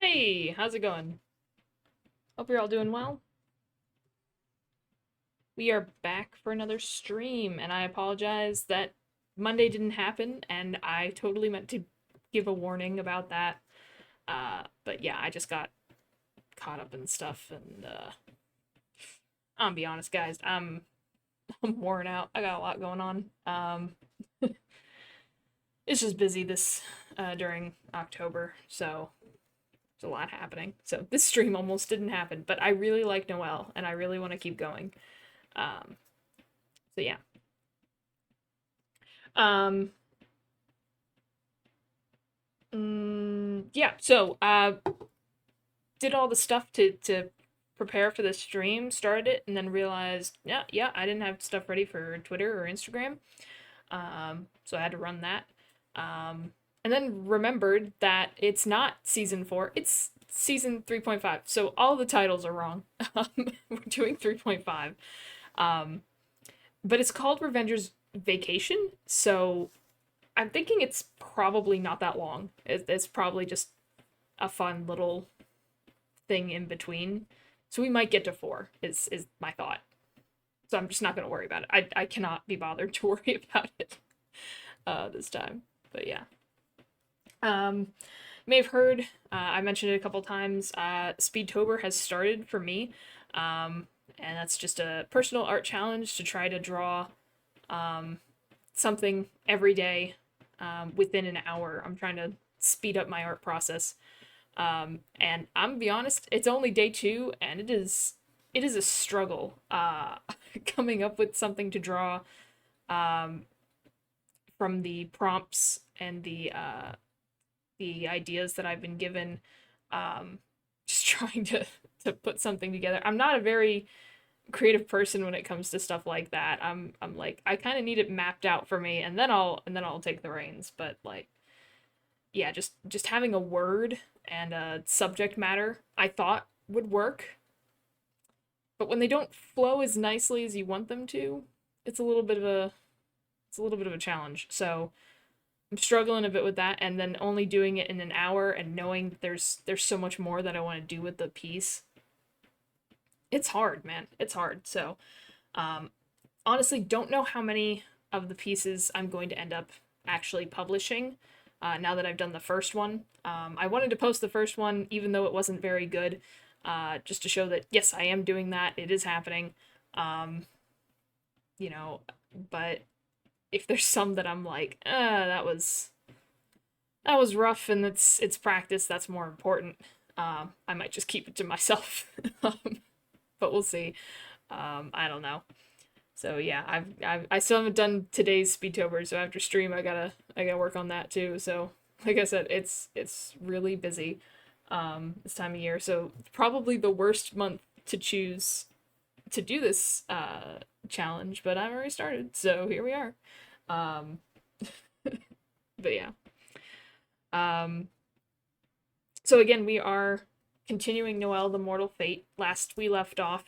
Hey, how's it going? Hope you're all doing well. We are back for another stream, and I apologize that Monday didn't happen, and I totally meant to give a warning about that. But yeah, I just got caught up in stuff, and I'm be honest, guys, I'm worn out. I got a lot going on. It's just busy this during October, so there's a lot happening. So this stream almost didn't happen, but I really like Noel, and I really want to keep going. Um, so yeah. Um, yeah, so did all the stuff to prepare for the stream, started it, and then realized, yeah, I didn't have stuff ready for Twitter or Instagram. So I had to run that. And then remembered that it's not season 4, it's season 3.5. So all the titles are wrong. We're doing 3.5. But it's called Revenger's Vacation, so I'm thinking it's probably not that long. It's probably just a fun little thing in between. So we might get to 4, is my thought. So I'm just not going to worry about it. I cannot be bothered to worry about it this time. But yeah. You may have heard, I mentioned it a couple times, Speedtober has started for me. And that's just a personal art challenge to try to draw something every day within an hour. I'm trying to speed up my art process. And I'm gonna be honest, it's only day 2, and it is a struggle coming up with something to draw from the prompts and the ideas that I've been given. Just trying to put something together. I'm not a very creative person when it comes to stuff like that. I'm like, I kind of need it mapped out for me, and then I'll take the reins. But like, yeah, just having a word and a subject matter I thought would work, but when they don't flow as nicely as you want them to, it's a little bit of a challenge. So I'm struggling a bit with that, and then only doing it in an hour and knowing that there's so much more that I want to do with the piece. It's hard, man. It's hard. So, um, honestly, don't know how many of the pieces I'm going to end up actually publishing. Now that I've done the first one, I wanted to post the first one even though it wasn't very good, just to show that yes, I am doing that. It is happening. Um, you know, but if there's some that I'm like, that was rough, and it's practice. That's more important. I might just keep it to myself. But we'll see. I don't know. So yeah, I still haven't done today's Speedtober, so after stream I gotta work on that too. So like I said, it's really busy this time of year. So probably the worst month to choose to do this challenge, but I've already started, so here we are. Um, but yeah. Um, so again, we are continuing Noel the Mortal Fate. Last we left off,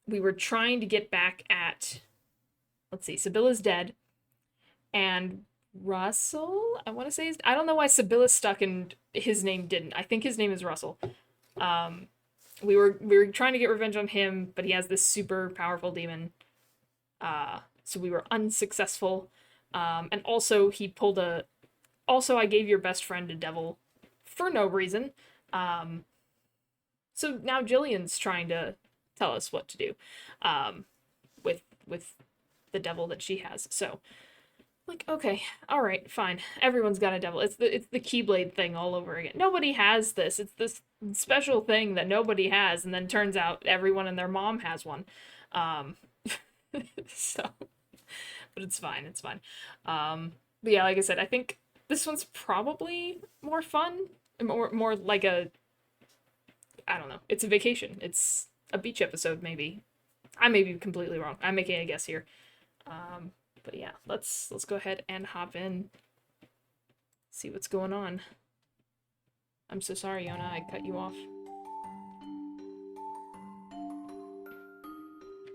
we were trying to get back at, let's see, Sibylla's dead, and Russell, I want to say, I don't know why Sibylla's stuck and his name didn't. I think his name is Russell. Um, we were trying to get revenge on him, but he has this super powerful demon. So we were unsuccessful. And also he pulled a. Also, I gave your best friend a devil for no reason. Um, so now Jillian's trying to tell us what to do, with the devil that she has. So like, okay, all right, fine. Everyone's got a devil. It's the Keyblade thing all over again. Nobody has this. It's this special thing that nobody has, and then turns out everyone and their mom has one. Um, so, but it's fine. It's fine. But yeah, like I said, I think this one's probably more fun, more like a, I don't know. It's a vacation. It's a beach episode, maybe. I may be completely wrong. I'm making a guess here. But yeah, let's go ahead and hop in. See what's going on. I'm so sorry, Yona, I cut you off.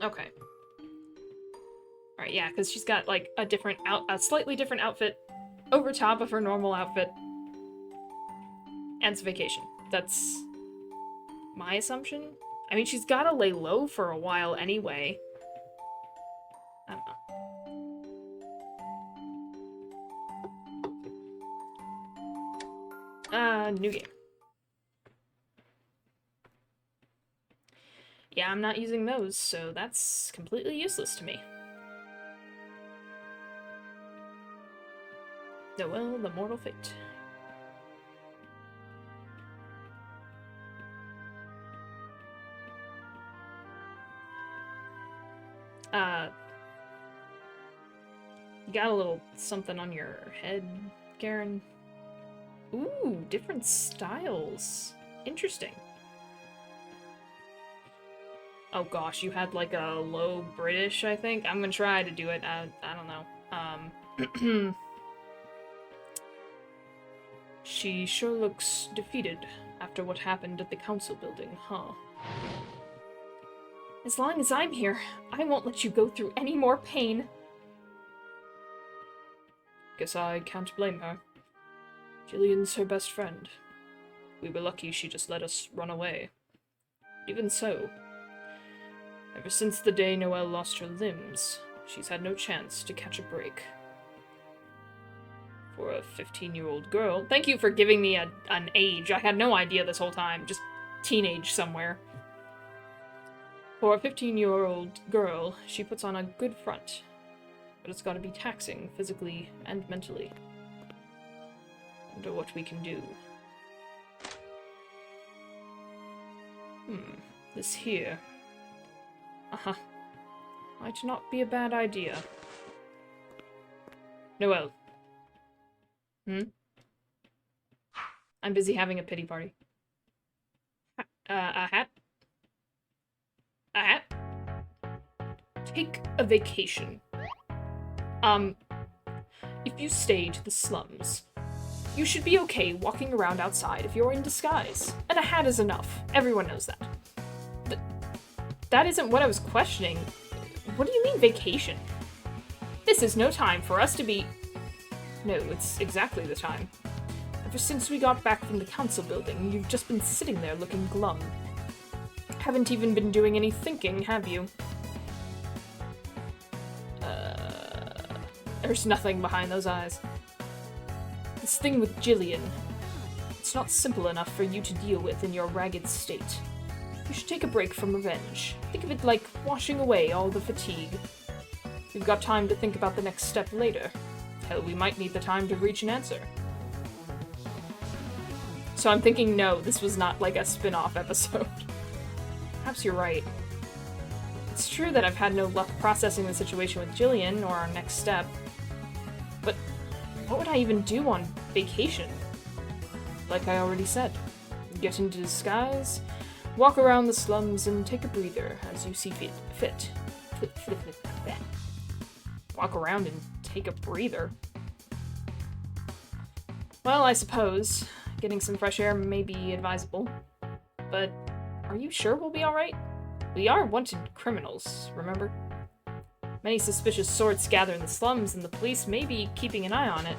Okay. Alright, yeah, because she's got like a slightly different outfit over top of her normal outfit. And it's vacation. That's my assumption. I mean, she's gotta lay low for a while anyway. I don't know. New game. Yeah, I'm not using those, so that's completely useless to me. Noel, the mortal fate. You got a little something on your head, Garen? Ooh, different styles. Interesting. Oh gosh, you had like a low British, I think? I'm gonna try to do it. I don't know. She sure looks defeated after what happened at the council building, huh? As long as I'm here, I won't let you go through any more pain. Guess I can't blame her. Jillian's her best friend. We were lucky she just let us run away. Even so, ever since the day Noelle lost her limbs, she's had no chance to catch a break. For a 15-year-old girl... Thank you for giving me an age. I had no idea this whole time. Just teenage somewhere. For a 15-year-old girl, she puts on a good front. But it's gotta be taxing, physically and mentally. Wonder what we can do. This here. Uh-huh. Might not be a bad idea. Noel. I'm busy having a pity party. A hat? A hat? Take a vacation. If you stay to the slums, you should be okay walking around outside if you're in disguise. And a hat is enough. Everyone knows that. That isn't what I was questioning. What do you mean, vacation? This is no time for us to be... No, it's exactly the time. Ever since we got back from the council building, you've just been sitting there looking glum. Haven't even been doing any thinking, have you? There's nothing behind those eyes. This thing with Jillian, it's not simple enough for you to deal with in your ragged state. You should take a break from revenge. Think of it like washing away all the fatigue. We've got time to think about the next step later. Hell, we might need the time to reach an answer. So I'm thinking, no, this was not like a spin-off episode. Perhaps you're right. It's true that I've had no luck processing the situation with Jillian or our next step. But what would I even do on vacation? Like I already said, get into disguise, walk around the slums, and take a breather as you see fit. Walk around and take a breather. Well, I suppose getting some fresh air may be advisable. But are you sure we'll be alright? We are wanted criminals, remember? Many suspicious sorts gather in the slums, and the police may be keeping an eye on it.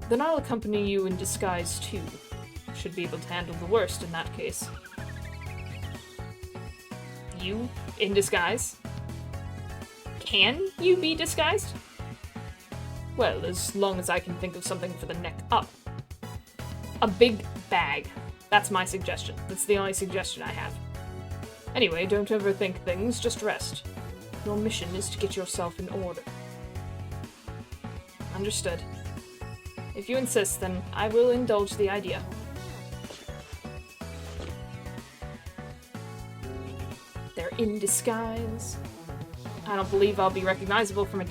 Then I'll accompany you in disguise, too. Should be able to handle the worst in that case. You in disguise? Can you be disguised? Well, as long as I can think of something for the neck up. A big bag. That's my suggestion. That's the only suggestion I have. Anyway, don't overthink things, just rest. Your mission is to get yourself in order. Understood. If you insist, then I will indulge the idea. They're in disguise. I don't believe I'll be recognizable from a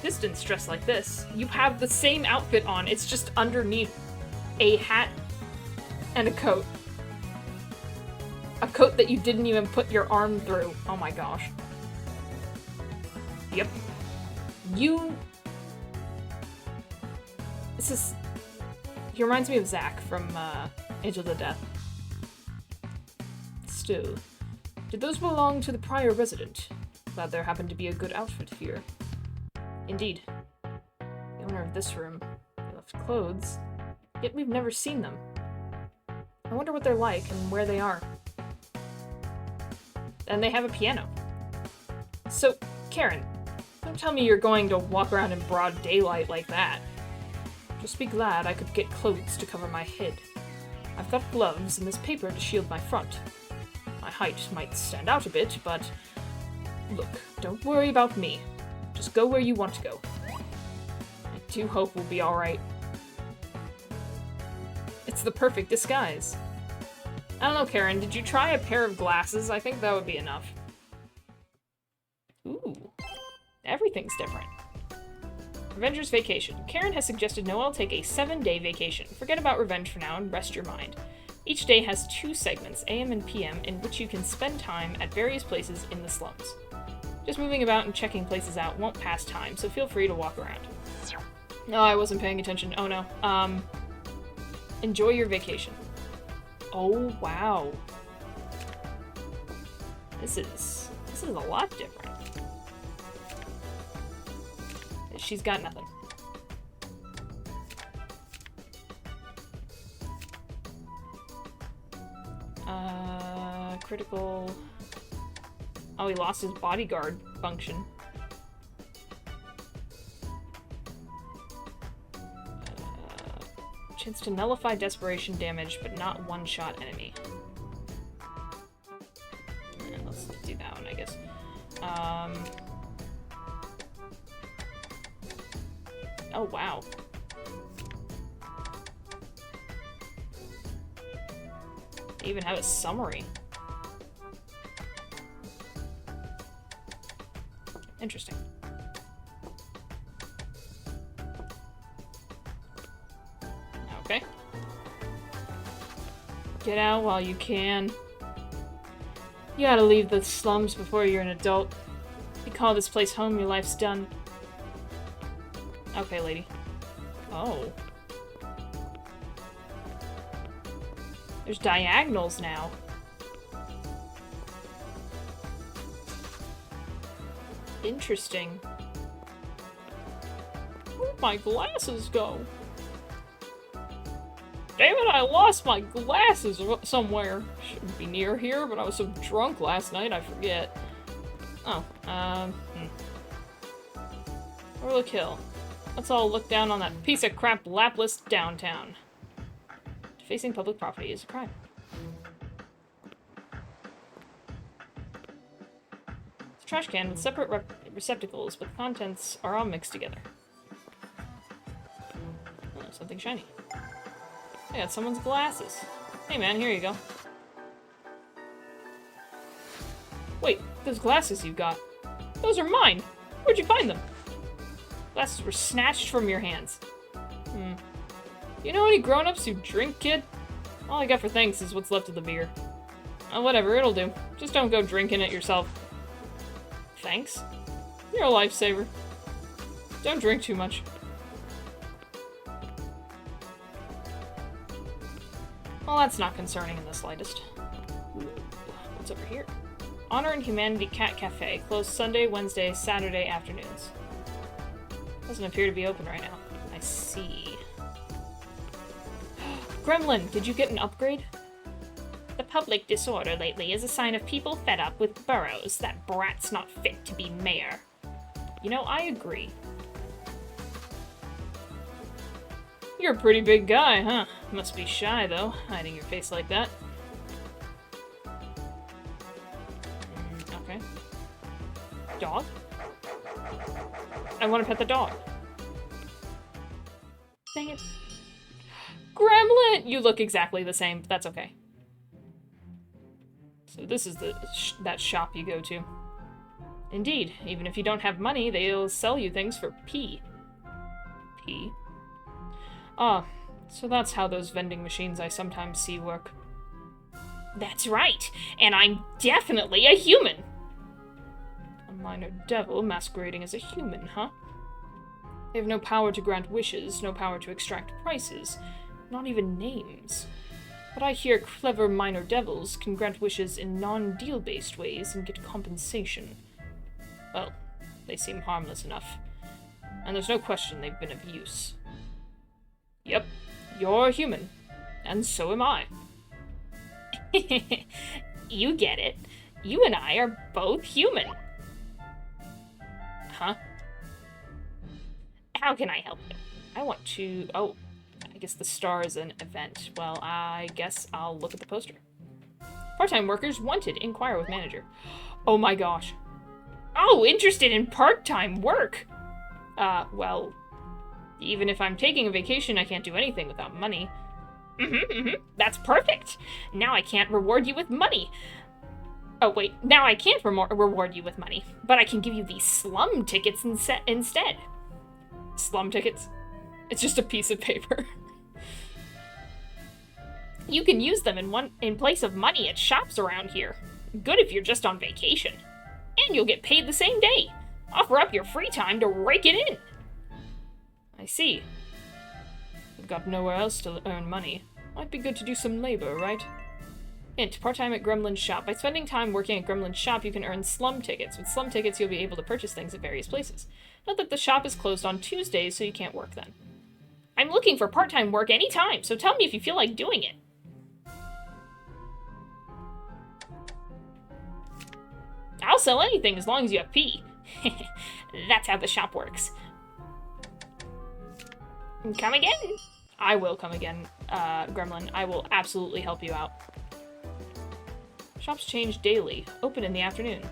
distance dressed like this. You have the same outfit on, it's just underneath a hat and a coat. A coat that you didn't even put your arm through. Oh my gosh. Yep. He reminds me of Zack from Angel to Death. Still, did those belong to the prior resident? Glad there happened to be a good outfit here. Indeed. The owner of this room left clothes. yet we've never seen them. I wonder what they're like and where they are. And they have a piano. So, Karen, don't tell me you're going to walk around in broad daylight like that. Just be glad I could get clothes to cover my head. I've got gloves and this paper to shield my front. My height might stand out a bit, but look, don't worry about me. Just go where you want to go. I do hope we'll be alright. It's the perfect disguise. I don't know, Karen, did you try a pair of glasses? I think that would be enough. Ooh, everything's different. Revenger's Vacation. Karen has suggested Noel take a 7-day vacation. Forget about revenge for now and rest your mind. Each day has 2 segments, AM and PM, in which you can spend time at various places in the slums. Just moving about and checking places out won't pass time, so feel free to walk around. No, I wasn't paying attention. Oh no. Enjoy your vacation. Oh, wow. This is a lot different. She's got nothing. Critical... Oh, he lost his bodyguard function. Chance to nullify desperation damage, but not one-shot enemy. And let's do that one, I guess. Oh, wow. They even have a summary. Interesting. Okay. Get out while you can. You gotta leave the slums before you're an adult. If you call this place home, your life's done. Okay, lady. Oh. There's diagonals now. Interesting. Where'd my glasses go? Damn it, I lost my glasses somewhere. Shouldn't be near here, but I was so drunk last night, I forget. Oh, Overlook Hill. Let's all look down on that piece of crap lapless downtown. Defacing public property is a crime. It's a trash can with separate receptacles, but the contents are all mixed together. Oh, something shiny. I got someone's glasses. Hey man, here you go. Wait, those glasses you got. Those are mine! Where'd you find them? Glasses were snatched from your hands. You know any grown-ups who drink, kid? All I got for thanks is what's left of the beer. Oh, whatever, it'll do. Just don't go drinking it yourself. Thanks? You're a lifesaver. Don't drink too much. Well, that's not concerning in the slightest. Ooh, what's over here? Honor and Humanity Cat Cafe. Closed Sunday, Wednesday, Saturday afternoons. Doesn't appear to be open right now. I see. Gremlin, did you get an upgrade? The public disorder lately is a sign of people fed up with Burrows. That brat's not fit to be mayor. You know, I agree. You're a pretty big guy, huh? Must be shy, though, hiding your face like that. Okay. Dog? I want to pet the dog. Dang it. Gremlin! You look exactly the same, but that's okay. So this is that shop you go to. Indeed, even if you don't have money, they'll sell you things for P. P? Ah, so that's how those vending machines I sometimes see work. That's right, and I'm definitely a human! A minor devil masquerading as a human, huh? They have no power to grant wishes, no power to extract prices, not even names. But I hear clever minor devils can grant wishes in non-deal-based ways and get compensation. Well, they seem harmless enough. And there's no question they've been of use. Yep, You're human, and so am I. You get it. You and I are both human. Huh? How can I help you? I want to... Oh, I guess the star is an event. Well, I guess I'll look at the poster. Part-time workers wanted. Inquire with manager. Oh my gosh. Oh, interested in part-time work. Well, even if I'm taking a vacation, I can't do anything without money. That's perfect. Now I can't reward you with money. Oh, wait. Now I can't reward you with money, but I can give you these slum tickets instead. Slum tickets? It's just a piece of paper. You can use them in place of money at shops around here. Good if you're just on vacation. And you'll get paid the same day. Offer up your free time to rake it in. I see. We've got nowhere else to earn money. Might be good to do some labor, right? Hint, part-time at Gremlin's shop. By spending time working at Gremlin's shop, you can earn slum tickets. With slum tickets, you'll be able to purchase things at various places. Note that the shop is closed on Tuesdays, so you can't work then. I'm looking for part-time work anytime, so tell me if you feel like doing it. I'll sell anything as long as you have P. That's how the shop works. Come again? I will come again, Gremlin. I will absolutely help you out. Shops change daily. Open in the afternoon.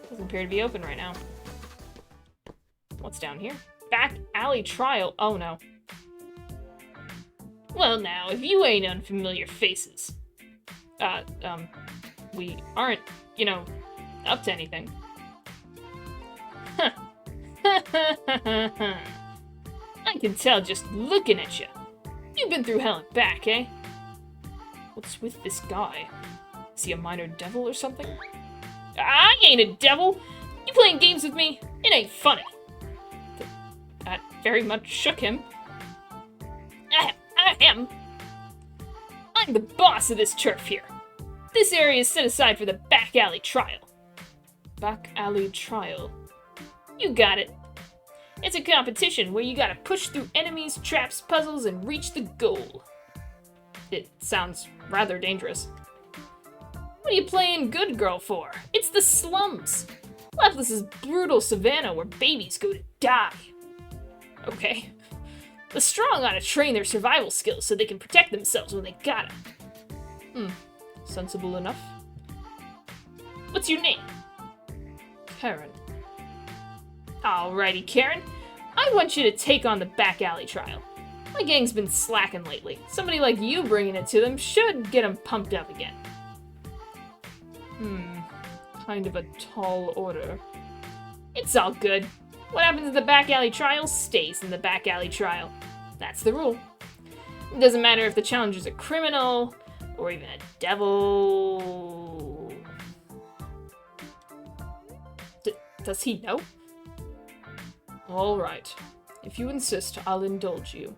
Doesn't appear to be open right now. What's down here? Back alley trial. Oh no. Well now, if you ain't unfamiliar faces. We aren't, you know, up to anything. I can tell just looking at you. You've been through hell and back, eh? What's with this guy? Is he a minor devil or something? I ain't a devil. You playing games with me? It ain't funny. That very much shook him. I am. I'm the boss of this turf here. This area is set aside for the back alley trial. Back alley trial? You got it. It's a competition where you gotta push through enemies, traps, puzzles, and reach the goal. It sounds rather dangerous. What are you playing good girl for? It's the slums. Loveless's brutal savannah where babies go to die. Okay. The strong ought to train their survival skills so they can protect themselves when they gotta. Sensible enough. What's your name? Karen. Alrighty, Karen. I want you to take on the back alley trial. My gang's been slacking lately. Somebody like you bringing it to them should get them pumped up again. Kind of a tall order. It's all good. What happens in the back alley trial stays in the back alley trial. That's the rule. It doesn't matter if the challenger's a criminal or even a devil. Does he know? All right. If you insist, I'll indulge you.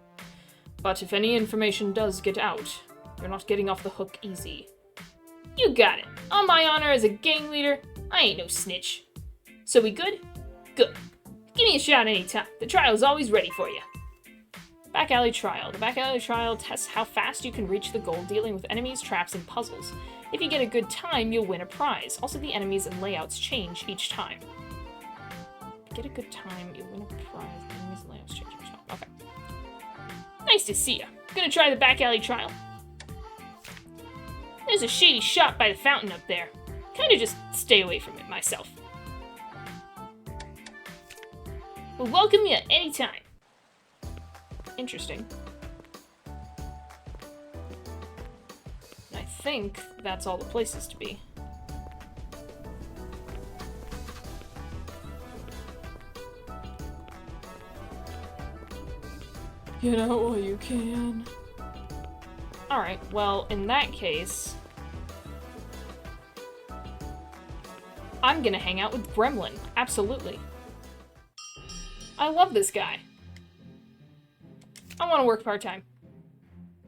But if any information does get out, you're not getting off the hook easy. You got it. On my honor as a gang leader, I ain't no snitch. So we good? Good. Give me a shot anytime. The trial's always ready for you. Back alley trial. The back alley trial tests how fast you can reach the goal dealing with enemies, traps, and puzzles. If you get a good time, you'll win a prize. Also, the enemies and layouts change each time. Get a good time, you win a prize. Enemies and layouts change each time. Okay. Nice to see ya. Gonna try the back alley trial. There's a shady shop by the fountain up there. Kinda just stay away from it myself. We'll welcome you anytime. Interesting. I think that's all the places to be. Get out while you can. Alright, well, in that case, I'm gonna hang out with Gremlin. Absolutely. I love this guy. I want to work part-time.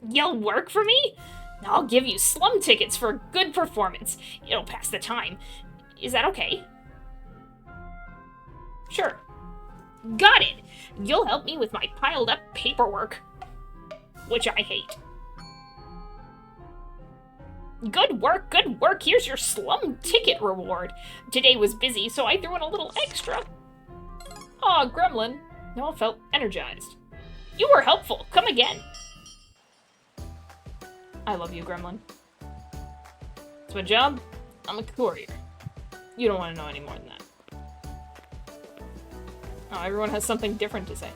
You'll work for me? I'll give you slum tickets for a good performance. It'll pass the time. Is that okay? Sure. Got it! You'll help me with my piled up paperwork. which I hate. Good work, good work. Here's your slum ticket reward. Today was busy, so I threw in a little extra. Aw, Gremlin. Noel felt energized. You were helpful. Come again. I love you, Gremlin. It's my job. I'm a courier. You don't want to know any more than that. Oh, everyone has something different to say.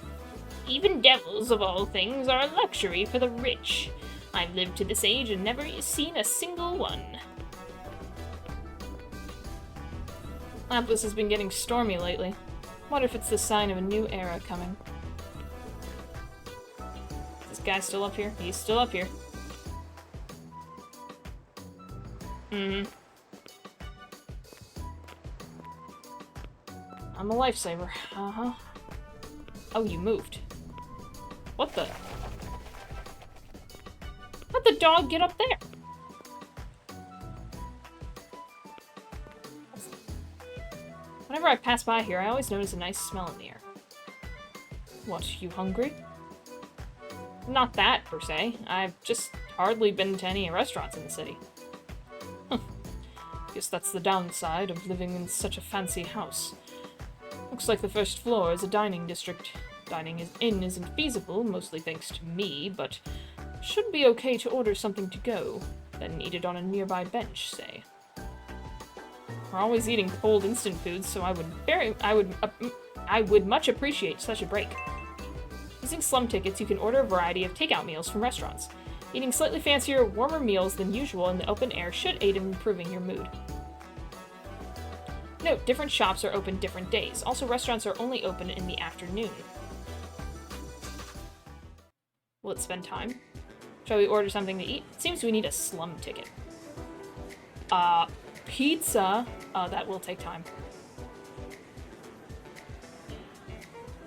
Even devils, of all things, are a luxury for the rich. I've lived to this age and never seen a single one. Lapis has been getting stormy lately. Wonder if it's the sign of a new era coming. Is this guy still up here? He's still up here. Mm-hmm. I'm a lifesaver. Uh-huh. Oh, you moved. What the? How'd the dog get up there? Whenever I pass by here, I always notice a nice smell in the air. What, you hungry? Not that, per se. I've just hardly been to any restaurants in the city. Guess that's the downside of living in such a fancy house. Looks like the first floor is a dining district. Dining in isn't feasible, mostly thanks to me, but should be okay to order something to go, then eat it on a nearby bench, say. We're always eating cold instant foods, so I would much appreciate such a break. Using slum tickets, you can order a variety of takeout meals from restaurants. Eating slightly fancier, warmer meals than usual in the open air should aid in improving your mood. Note, different shops are open different days. Also, restaurants are only open in the afternoon. Will it spend time? Shall we order something to eat? It seems we need a slum ticket. Pizza? That will take time.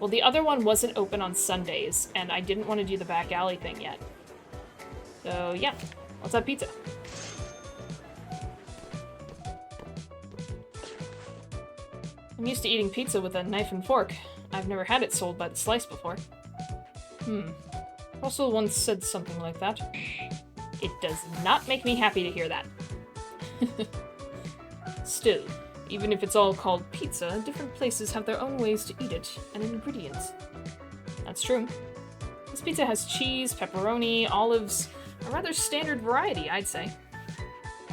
Well, the other one wasn't open on Sundays, and I didn't want to do the back alley thing yet. So, yeah. Let's have pizza. I'm used to eating pizza with a knife and fork. I've never had it sold by the slice before. Russell once said something like that. It does not make me happy to hear that. Still, even if it's all called pizza, different places have their own ways to eat it, and ingredients. That's true. This pizza has cheese, pepperoni, olives, a rather standard variety, I'd say.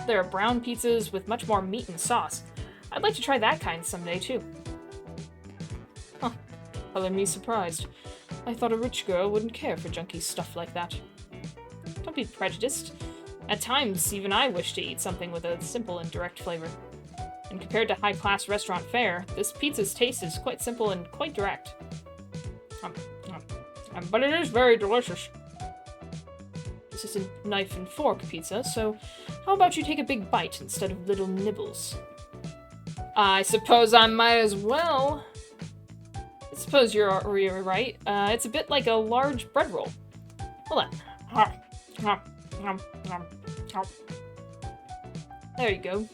There are brown pizzas with much more meat and sauce. I'd like to try that kind someday, too. Huh. Color me surprised. I thought a rich girl wouldn't care for junky stuff like that. Don't be prejudiced. At times, even I wish to eat something with a simple and direct flavor. And compared to high-class restaurant fare, this pizza's taste is quite simple and quite direct. But it is very delicious. This is a knife and fork pizza, so how about you take a big bite instead of little nibbles? I suppose I might as well. I suppose you're right. It's a bit like a large bread roll. Hold on. There you go.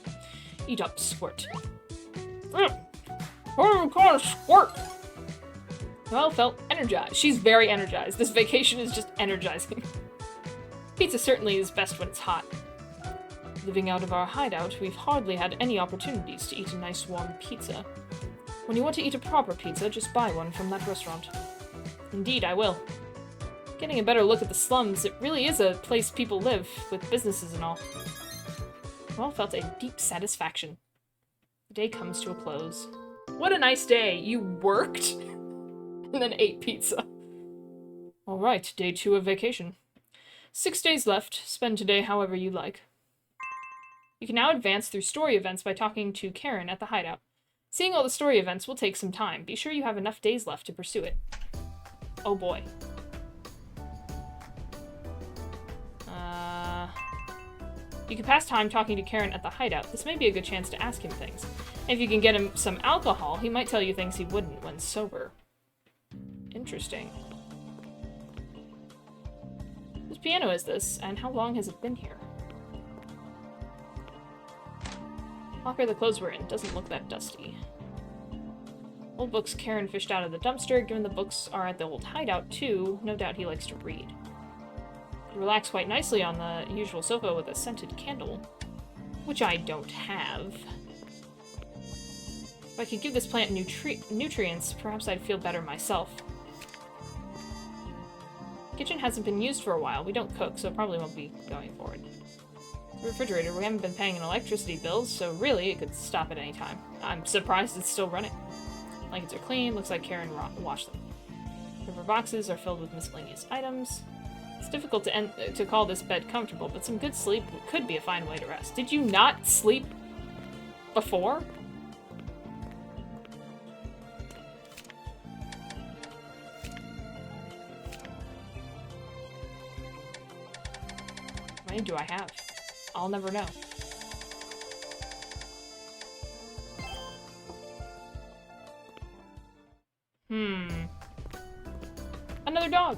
Eat up, squirt. Squirt! Noel felt energized. She's very energized. This vacation is just energizing. Pizza certainly is best when it's hot. Living out of our hideout, we've hardly had any opportunities to eat a nice warm pizza. When you want to eat a proper pizza, just buy one from that restaurant. Indeed, I will. Getting a better look at the slums, it really is a place people live, with businesses and all. Noel felt a deep satisfaction. The day comes to a close. What a nice day! You worked? And then ate pizza. Alright, day 2 of vacation. 6 days left. Spend today however you like. You can now advance through story events by talking to Karen at the hideout. Seeing all the story events will take some time. Be sure you have enough days left to pursue it. Oh boy. You can pass time talking to Karen at the hideout. This may be a good chance to ask him things. If you can get him some alcohol, he might tell you things he wouldn't when sober. Interesting. Whose piano is this, and how long has it been here? Locker the clothes we're in. Doesn't look that dusty. Old books Karen fished out of the dumpster. Given the books are at the old hideout, too, no doubt he likes to read. relax quite nicely on the usual sofa with a scented candle, which I don't have. If I could give this plant nutrients, perhaps I'd feel better myself. The kitchen hasn't been used for a while. We don't cook, so it probably won't be going forward. The refrigerator, we haven't been paying an electricity bill, so really it could stop at any time. I'm surprised it's still running. Blankets are clean, looks like Karen washed them. River boxes are filled with miscellaneous items. It's difficult to call this bed comfortable, but some good sleep could be a fine way to rest. Did you not sleep before? How many do I have? I'll never know. Another dog!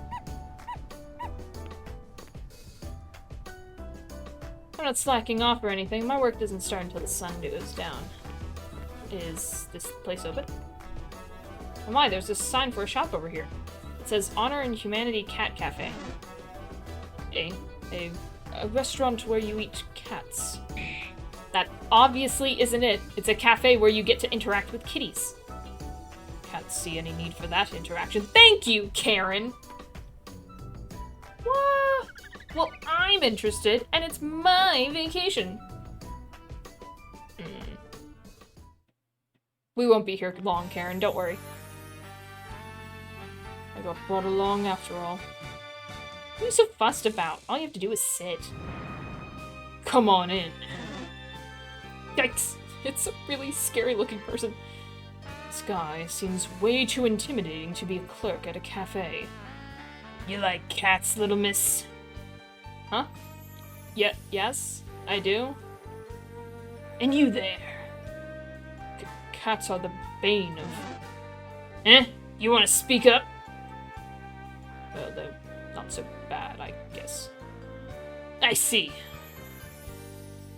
I'm not slacking off or anything. My work doesn't start until the sun goes down. Is this place open? Oh my, there's a sign for a shop over here. It says Honor and Humanity Cat Cafe. A restaurant where you eat cats. That obviously isn't it. It's a cafe where you get to interact with kitties. Can't see any need for that interaction. Thank you, Karen! What? Well, I'm interested, and it's my vacation. We won't be here long, Karen, don't worry. I got brought along after all. What are you so fussed about? All you have to do is sit. Come on in. Yikes! It's a really scary-looking person. This guy seems way too intimidating to be a clerk at a cafe. You like cats, little miss? Huh? Yes, I do. And you there? Cats are the bane of... You want to speak up? Well, they're not so bad, I guess. I see.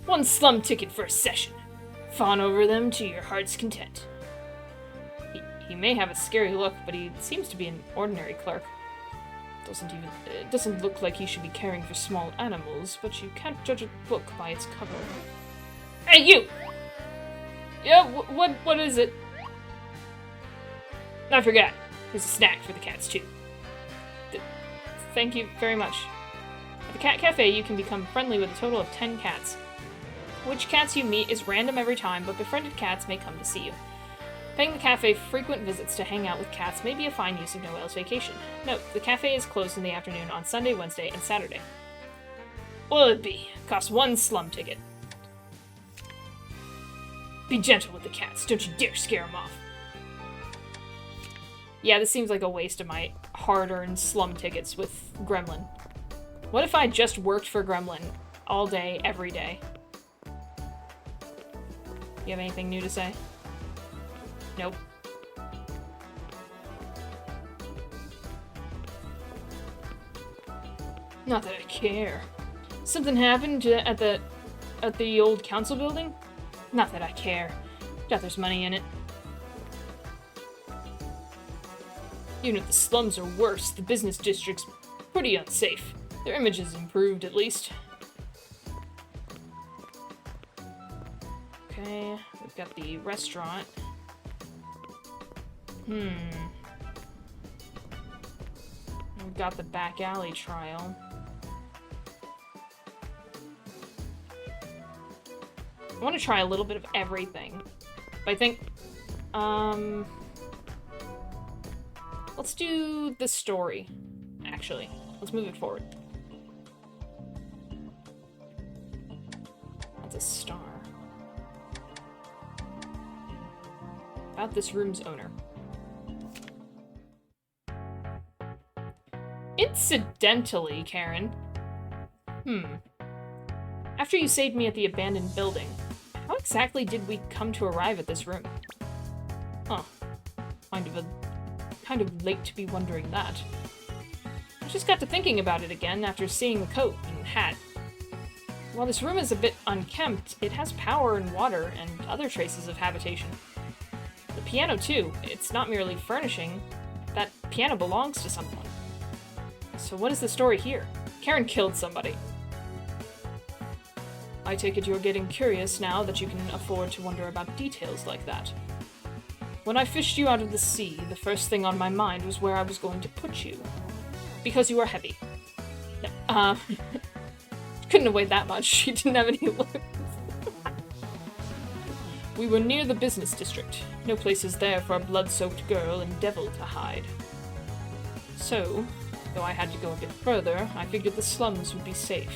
1 slum ticket for a session. Fawn over them to your heart's content. He may have a scary look, but he seems to be an ordinary clerk. It doesn't look like he should be caring for small animals, but you can't judge a book by its cover. Hey, you! Yeah, what is it? I forgot. There's a snack for the cats, too. Thank you very much. At the Cat Cafe, you can become friendly with a total of 10 cats. Which cats you meet is random every time, but befriended cats may come to see you. Paying the cafe frequent visits to hang out with cats may be a fine use of Noel's vacation. Note, the cafe is closed in the afternoon on Sunday, Wednesday, and Saturday. What'll it be? Costs 1 slum ticket. Be gentle with the cats. Don't you dare scare them off. Yeah, this seems like a waste of my hard-earned slum tickets with Gremlin. What if I just worked for Gremlin all day, every day? You have anything new to say? Nope. Not that I care. Something happened at the old council building? Not that I care. Doubt there's money in it. Even if the slums are worse, the business district's pretty unsafe. Their image is improved, at least. Okay, we've got the restaurant. We've got the back alley trial. I want to try a little bit of everything. But I think, let's do the story, actually. Let's move it forward. That's a star. About this room's owner. Incidentally, Karen. After you saved me at the abandoned building, how exactly did we come to arrive at this room? Huh. Kind of late to be wondering that. I just got to thinking about it again after seeing the coat and hat. While this room is a bit unkempt, it has power and water and other traces of habitation. The piano, too. It's not merely furnishing. That piano belongs to someone. So what is the story here? Karen killed somebody. I take it you're getting curious now that you can afford to wonder about details like that. When I fished you out of the sea, the first thing on my mind was where I was going to put you. Because you are heavy. No, couldn't have weighed that much. She didn't have any looks. We were near the business district. No places there for a blood-soaked girl and devil to hide. So, though I had to go a bit further, I figured the slums would be safe.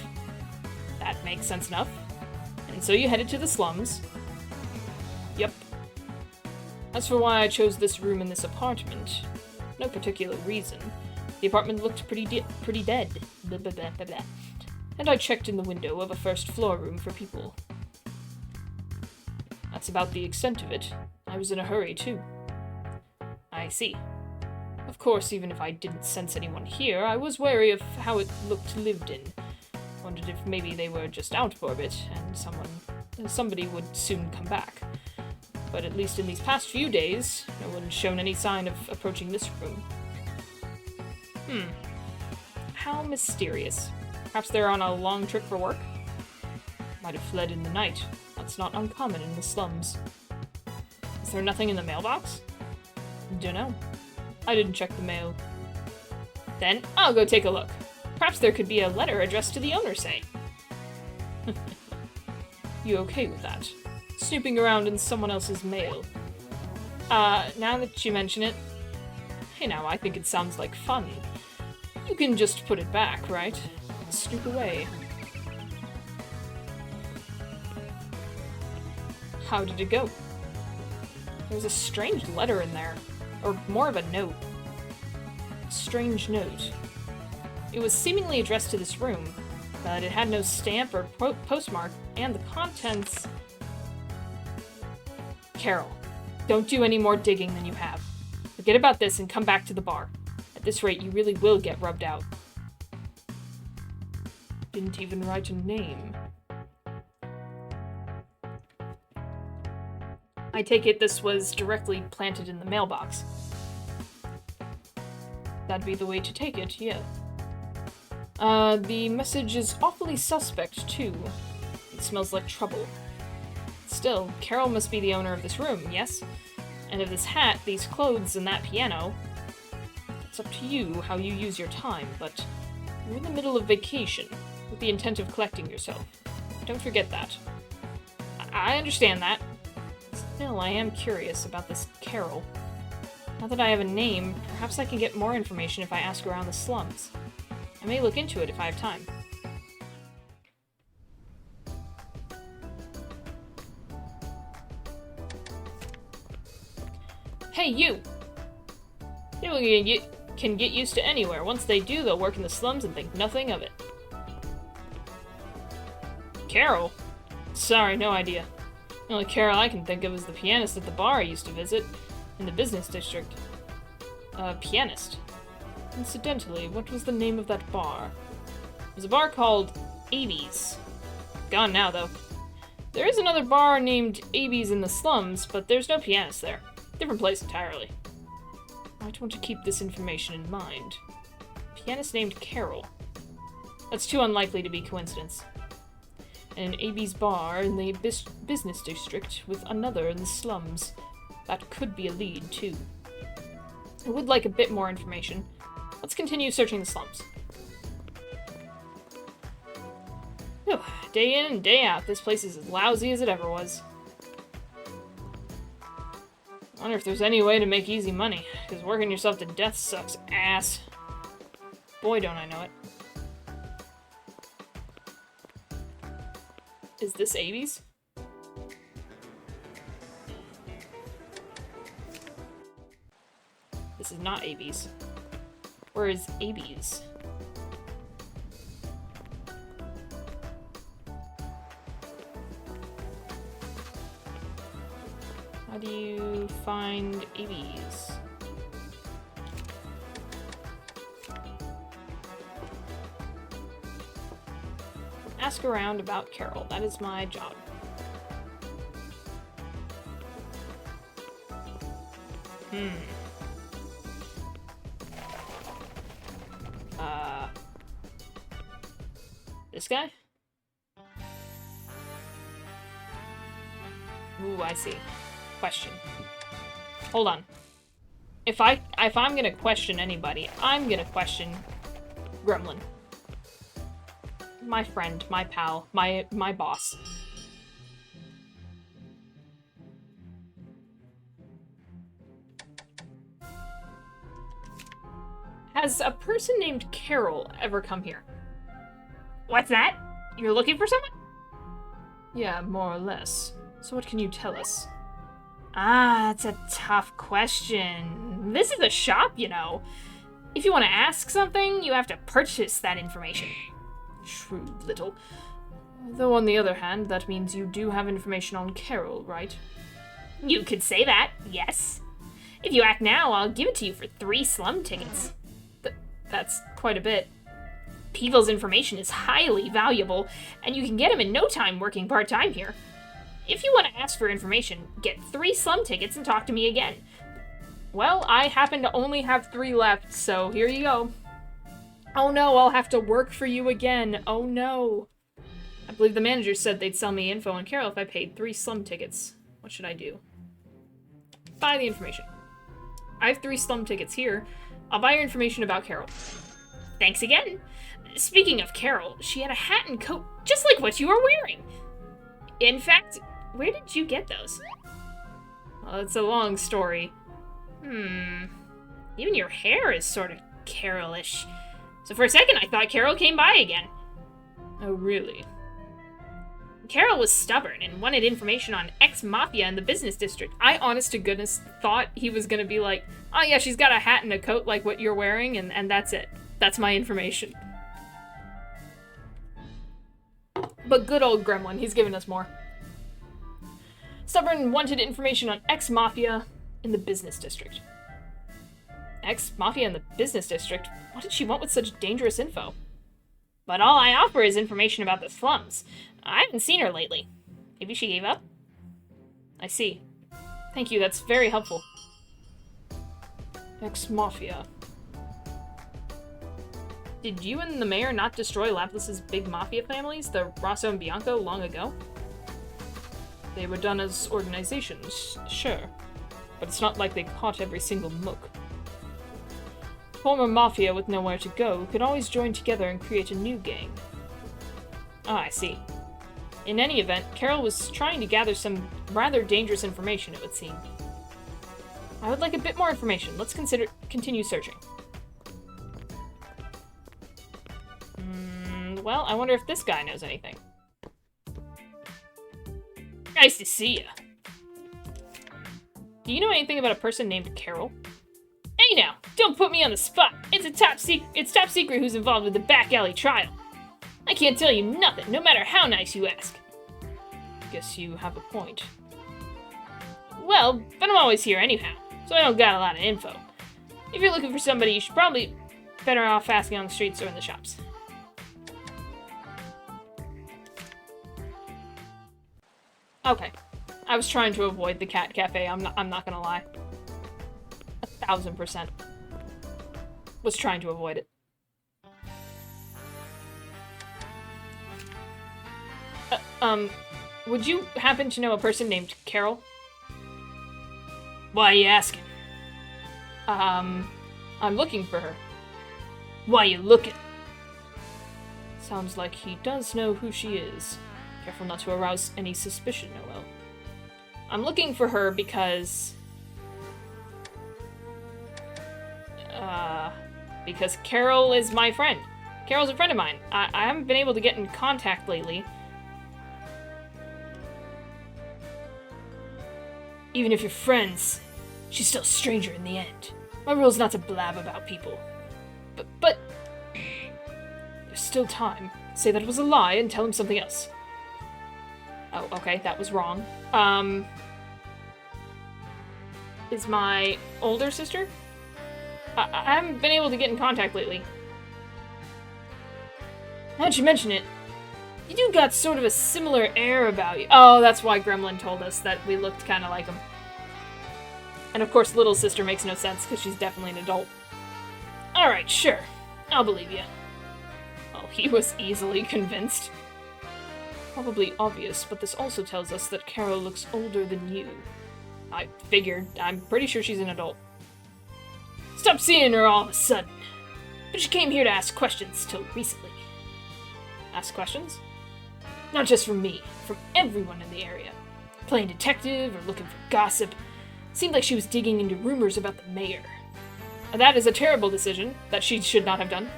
That makes sense enough. And so you headed to the slums. Yep. As for why I chose this room in this apartment, no particular reason. The apartment looked pretty dead. Blah, blah, blah, blah, blah. And I checked in the window of a first floor room for people. That's about the extent of it. I was in a hurry, too. I see. Of course, even if I didn't sense anyone here, I was wary of how it looked lived in. Wondered if maybe they were just out for a bit, and somebody would soon come back. But at least in these past few days, no one's shown any sign of approaching this room. How mysterious. Perhaps they're on a long trip for work? Might have fled in the night. That's not uncommon in the slums. Is there nothing in the mailbox? Dunno. I didn't check the mail. Then, I'll go take a look. Perhaps there could be a letter addressed to the owner, say. You okay with that? Snooping around in someone else's mail. Now that you mention it, hey now, I think it sounds like fun. You can just put it back, right? Snoop away. How did it go? There was a strange letter in there. Or more of a note. A strange note. It was seemingly addressed to this room, but it had no stamp or postmark, and the contents... Carol, don't do any more digging than you have. Forget about this and come back to the bar. At this rate, you really will get rubbed out. Didn't even write a name. I take it this was directly planted in the mailbox. That'd be the way to take it, yeah. The message is awfully suspect, too. It smells like trouble. Still, Carol must be the owner of this room, yes? And of this hat, these clothes, and that piano. It's up to you how you use your time, but you're in the middle of vacation, with the intent of collecting yourself. Don't forget that. I understand that. Still, I am curious about this Carol. Now that I have a name, perhaps I can get more information if I ask around the slums. I may look into it if I have time. Hey, you! People can get used to anywhere. Once they do, they'll work in the slums and think nothing of it. Carol? Sorry, no idea. The only Carol I can think of is the pianist at the bar I used to visit, in the business district. Pianist. Incidentally, what was the name of that bar? It was a bar called Abe's. Gone now, though. There is another bar named Abe's in the slums, but there's no pianist there. Different place entirely. Might want to keep this information in mind. Pianist named Carol. That's too unlikely to be coincidence. And an Abe's bar in the business district with another in the slums. That could be a lead, too. I would like a bit more information. Let's continue searching the slums. Whew. Day in and day out, this place is as lousy as it ever was. I wonder if there's any way to make easy money, because working yourself to death sucks ass. Boy, don't I know it. Is this Abe's? This is not Abe's. Where is Abe's? How do you find Abe's? Ask around about Carol. That is my job. This guy? Ooh, I see. Question. Hold on. If I'm gonna question anybody, I'm gonna question Gremlin. My friend, my pal, my boss. Has a person named Carol ever come here? What's that? You're looking for someone? Yeah, more or less. So what can you tell us? Ah, that's a tough question. This is a shop, you know. If you want to ask something, you have to purchase that information. Shrewd little. Though on the other hand, that means you do have information on Carol, right? You could say that, yes. If you act now, I'll give it to you for 3 slum tickets. That's quite a bit. People's information is highly valuable, and you can get him in no time working part-time here. If you want to ask for information, get 3 slum tickets and talk to me again. Well, I happen to only have 3 left, so here you go. Oh no, I'll have to work for you again. Oh no. I believe the manager said they'd sell me info on Carol if I paid 3 slum tickets. What should I do? Buy the information. I have 3 slum tickets here. I'll buy your information about Carol. Thanks again. Speaking of Carol, she had a hat and coat just like what you are wearing. In fact, where did you get those? Well, it's a long story. Even your hair is sort of Carol-ish. So for a second, I thought Carol came by again. Oh, really? Carol was stubborn and wanted information on ex-mafia in the business district. I, honest to goodness, thought he was gonna be like, oh yeah, she's got a hat and a coat like what you're wearing, and that's it. That's my information. But good old Gremlin, he's giving us more. Stubborn wanted information on ex-mafia in the business district. Ex-mafia in the business district? What did she want with such dangerous info? But all I offer is information about the slums. I haven't seen her lately. Maybe she gave up? I see. Thank you, that's very helpful. Ex-mafia. Did you and the mayor not destroy Laplas's big mafia families, the Rosso and Bianco, long ago? They were done as organizations, sure. But it's not like they caught every single mook. Former mafia with nowhere to go could always join together and create a new gang. Ah, I see. In any event, Carol was trying to gather some rather dangerous information, it would seem. I would like a bit more information. Let's continue searching. Well, I wonder if this guy knows anything. Nice to see ya. Do you know anything about a person named Carol? Hey now, don't put me on the spot. It's top secret who's involved with the back alley trial. I can't tell you nothing, no matter how nice you ask. Guess you have a point. Well, but I'm always here anyhow, so I don't got a lot of info. If you're looking for somebody, you should probably better off asking on the streets or in the shops. Okay. I was trying to avoid the cat cafe, I'm not gonna lie. 1000%. Was trying to avoid it. Would you happen to know a person named Carol? Why are you asking? I'm looking for her. Why you looking? Sounds like he does know who she is. Careful not to arouse any suspicion, Noel. I'm looking for her because Carol is my friend. Carol's a friend of mine. I haven't been able to get in contact lately. Even if you're friends, she's still a stranger in the end. My rule's not to blab about people. But there's still time. Say that it was a lie and tell him something else. Oh, okay, that was wrong. Is my older sister? I haven't been able to get in contact lately. Now that you mention it, you do got sort of a similar air about you. Oh, that's why Gremlin told us that we looked kind of like him. And of course, little sister makes no sense, because she's definitely an adult. Alright, sure. I'll believe you. Well, He was easily convinced. Probably obvious, but this also tells us that Carol looks older than you. I figured. I'm pretty sure she's an adult. Stopped seeing her all of a sudden. But she came here to ask questions till recently. Ask questions? Not just from me, from everyone in the area. Playing detective or looking for gossip. Seemed like she was digging into rumors about the mayor. And that is a terrible decision that she should not have done.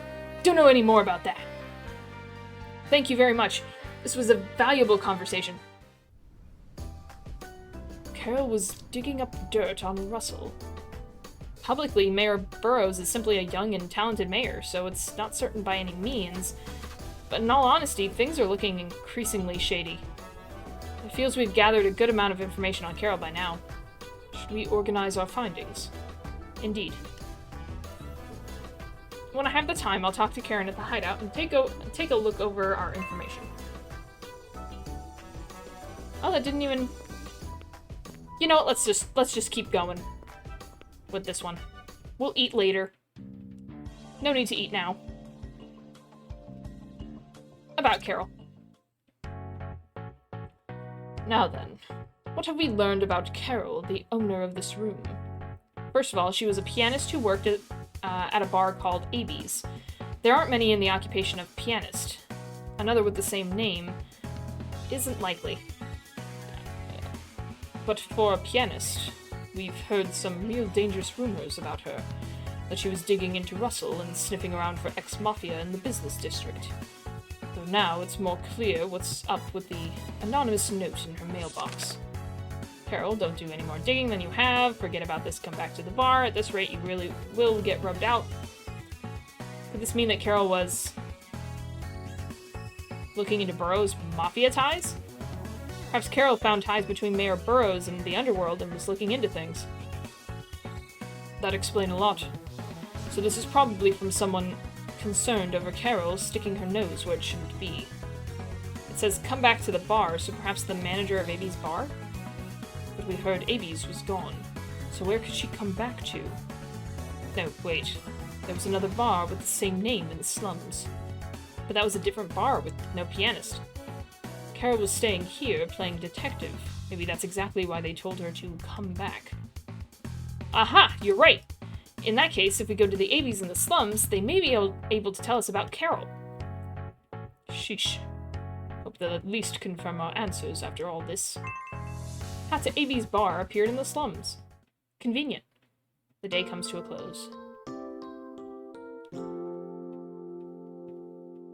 Don't know any more about that. Thank you very much. This was a valuable conversation. Carol was digging up dirt on Russell. Publicly, Mayor Burroughs is simply a young and talented mayor, so it's not certain by any means. But in all honesty, things are looking increasingly shady. It feels we've gathered a good amount of information on Carol by now. Should we organize our findings? Indeed. When I have the time, I'll talk to Karen at the hideout and take a look over our information. Oh, that didn't even... You know what, let's just keep going with this one. We'll eat later. No need to eat now. About Carol. Now then, what have we learned about Carol, the owner of this room? First of all, she was a pianist who worked at a bar called Abe's. There aren't many in the occupation of pianist. Another with the same name isn't likely. But for a pianist, we've heard some real dangerous rumors about her. That she was digging into Russell and sniffing around for ex-mafia in the business district. Though now it's more clear what's up with the anonymous note in her mailbox. Carol, don't do any more digging than you have. Forget about this, come back to the bar. At this rate, you really will get rubbed out. Could this mean that Carol was looking into Burroughs' mafia ties? Perhaps Carol found ties between Mayor Burroughs and the underworld and was looking into things. That'd explain a lot. So this is probably from someone concerned over Carol sticking her nose where it shouldn't be. It says, come back to the bar, so perhaps the manager of Abe's bar? But we heard Abe's was gone. So where could she come back to? No, wait. There was another bar with the same name in the slums. But that was a different bar with no pianist. Carol was staying here, playing detective. Maybe that's exactly why they told her to come back. Aha! You're right! In that case, if we go to the Abe's in the slums, they may be able to tell us about Carol. Sheesh. Hope they'll at least confirm our answers after all this. Path to Abe's bar appeared in the slums. Convenient. The day comes to a close.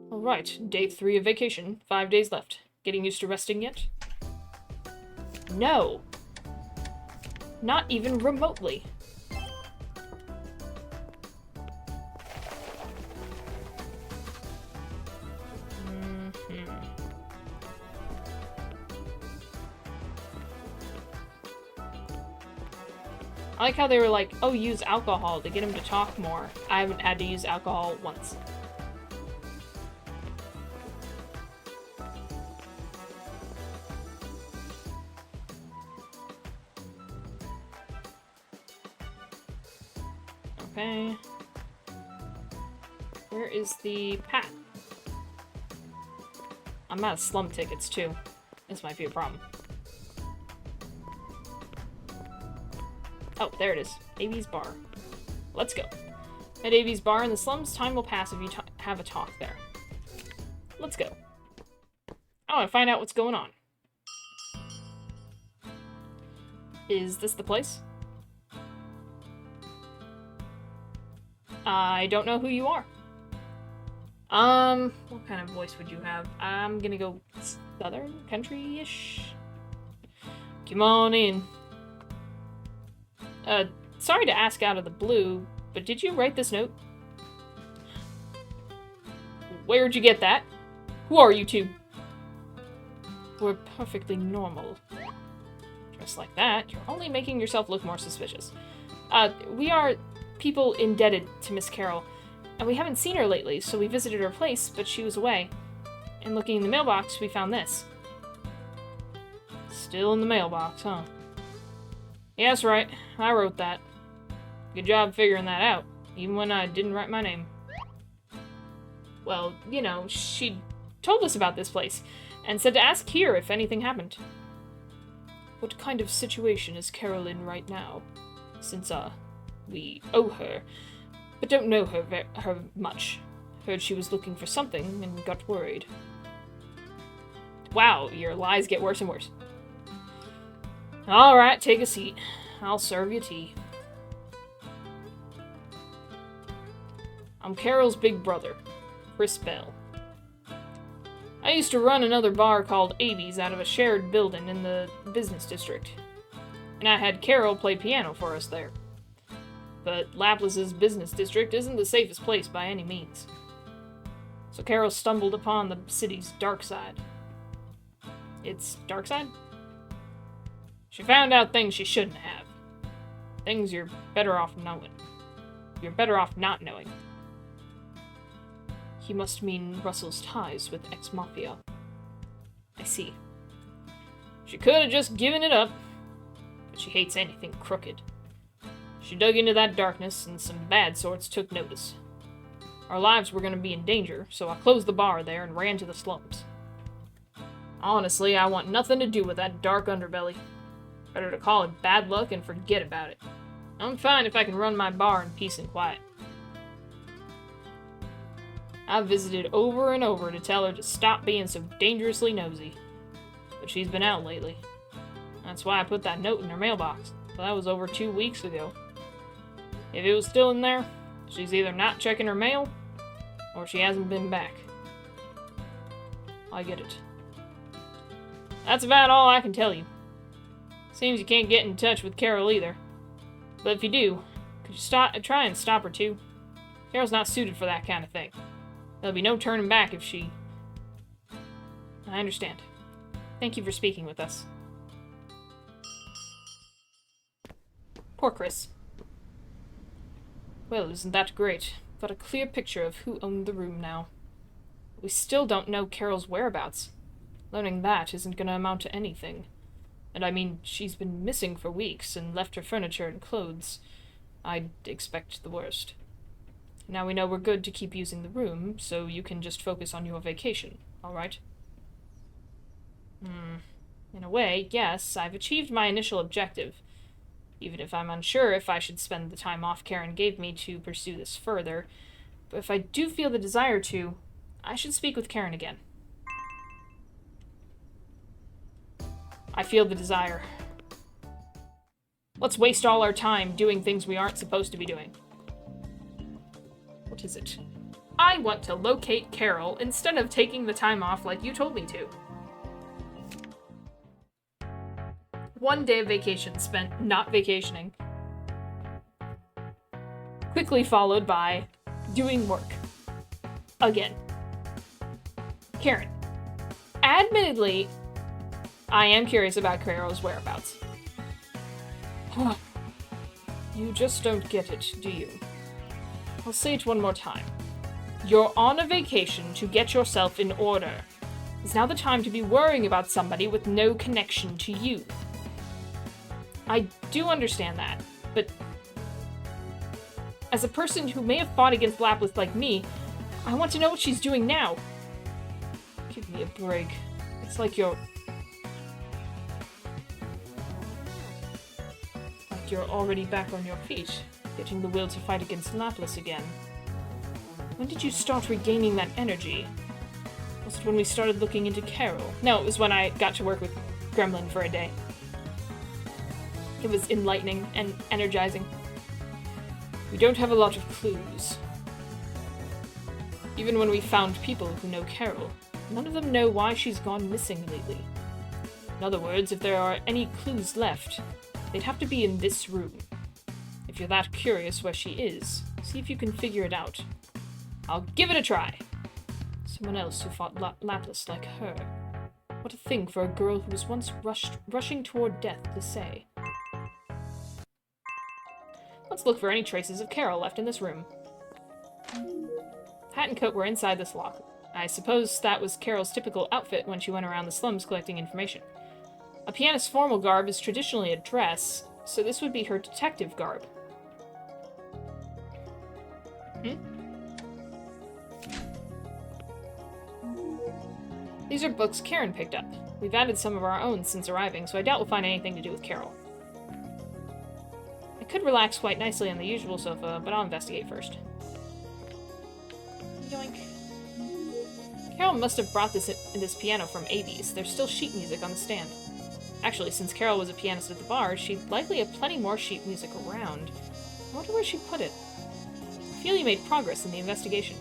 Alright, day 3 of vacation. 5 days left. Getting used to resting yet? No. Not even remotely. I like how they were like, oh, use alcohol to get him to talk more. I haven't had to use alcohol once. Okay. Where is the path? I'm out of slum tickets, too. This might be a problem. Oh, there it is. Abe's bar. Let's go. At Abe's bar in the slums, time will pass if you have a talk there. Let's go. I want to find out what's going on. Is this the place? I don't know who you are. What kind of voice would you have? I'm gonna go southern, country-ish. Come on in. Sorry to ask out of the blue, but did you write this note? Where'd you get that? Who are you two? We're perfectly normal. Dressed like that, you're only making yourself look more suspicious. We are people indebted to Miss Carol, and we haven't seen her lately, so we visited her place, but she was away. And looking in the mailbox, we found this. Still in the mailbox, huh? Yeah, that's right. I wrote that. Good job figuring that out, even when I didn't write my name. Well, you know, she told us about this place, and said to ask here if anything happened. What kind of situation is Carol in right now? Since, we owe her, but don't know her much. Heard she was looking for something, and got worried. Wow, your lies get worse and worse. Alright, take a seat. I'll serve you tea. I'm Carol's big brother, Chris Bell. I used to run another bar called Avies out of a shared building in the business district, and I had Carol play piano for us there. But Laplace's business district isn't the safest place by any means. So Carol stumbled upon the city's dark side. Its dark side? She found out things she shouldn't have. Things you're better off knowing. You're better off not knowing. He must mean Russell's ties with ex-mafia. I see. She could have just given it up, but she hates anything crooked. She dug into that darkness, and some bad sorts took notice. Our lives were going to be in danger, so I closed the bar there and ran to the slums. Honestly, I want nothing to do with that dark underbelly. Better to call it bad luck and forget about it. I'm fine if I can run my bar in peace and quiet. I've visited over and over to tell her to stop being so dangerously nosy, but she's been out lately. That's why I put that note in her mailbox, but that was over 2 weeks ago. If it was still in there, she's either not checking her mail, or she hasn't been back. I get it. That's about all I can tell you. Seems you can't get in touch with Carol either. But if you do, could you try and stop her too? Carol's not suited for that kind of thing. There'll be no turning back if she... I understand. Thank you for speaking with us. Poor Chris. Well, isn't that great? Got a clear picture of who owned the room now. We still don't know Carol's whereabouts. Learning that isn't gonna amount to anything. And I mean, she's been missing for weeks and left her furniture and clothes. I'd expect the worst. Now we know we're good to keep using the room, so you can just focus on your vacation, alright? In a way, yes, I've achieved my initial objective. Even if I'm unsure if I should spend the time off Karen gave me to pursue this further. But if I do feel the desire to, I should speak with Karen again. I feel the desire. Let's waste all our time doing things we aren't supposed to be doing. What is it? I want to locate Carol instead of taking the time off like you told me to. 1 day of vacation spent not vacationing. Quickly followed by doing work. Again. Karen. Admittedly, I am curious about Carol's whereabouts. You just don't get it, do you? I'll say it one more time. You're on a vacation to get yourself in order. Is now the time to be worrying about somebody with no connection to you. I do understand that, but as a person who may have fought against Laplace like me, I want to know what she's doing now. Give me a break. It's like you're already back on your feet, getting the will to fight against Laplace again. When did you start regaining that energy? Was it when we started looking into Carol? No, it was when I got to work with Gremlin for a day. It was enlightening and energizing. We don't have a lot of clues. Even when we found people who know Carol, none of them know why she's gone missing lately. In other words, if there are any clues left, they'd have to be in this room. If you're that curious where she is, see if you can figure it out. I'll give it a try. Someone else who fought Laplace like her. What a thing for a girl who was once rushing toward death to say. Let's look for any traces of Carol left in this room. Hat and coat were inside this lock. I suppose that was Carol's typical outfit when she went around the slums collecting information. A pianist's formal garb is traditionally a dress, so this would be her detective garb. These are books Karen picked up. We've added some of our own since arriving, so I doubt we'll find anything to do with Carol. I could relax quite nicely on the usual sofa, but I'll investigate first. Yoink. Carol must have brought this piano from Avies. There's still sheet music on the stand. Actually, since Carol was a pianist at the bar, she'd likely have plenty more sheet music around. I wonder where she put it. I feel you made progress in the investigation.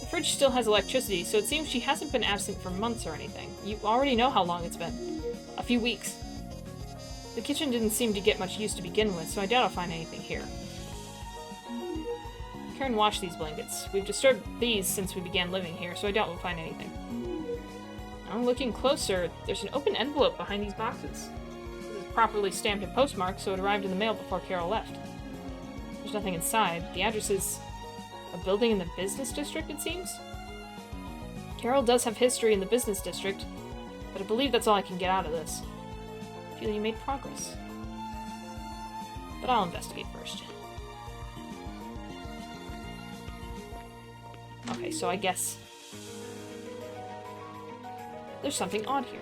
The fridge still has electricity, so it seems she hasn't been absent for months or anything. You already know how long it's been. A few weeks. The kitchen didn't seem to get much use to begin with, so I doubt I'll find anything here. Karen washed these blankets. We've disturbed these since we began living here, so I doubt we'll find anything. I'm looking closer. There's an open envelope behind these boxes. This is properly stamped and postmarked, so it arrived in the mail before Carol left. There's nothing inside. The address is a building in the business district, it seems? Carol does have history in the business district, but I believe that's all I can get out of this. I feel you made progress. But I'll investigate first. Okay, so I guess there's something odd here.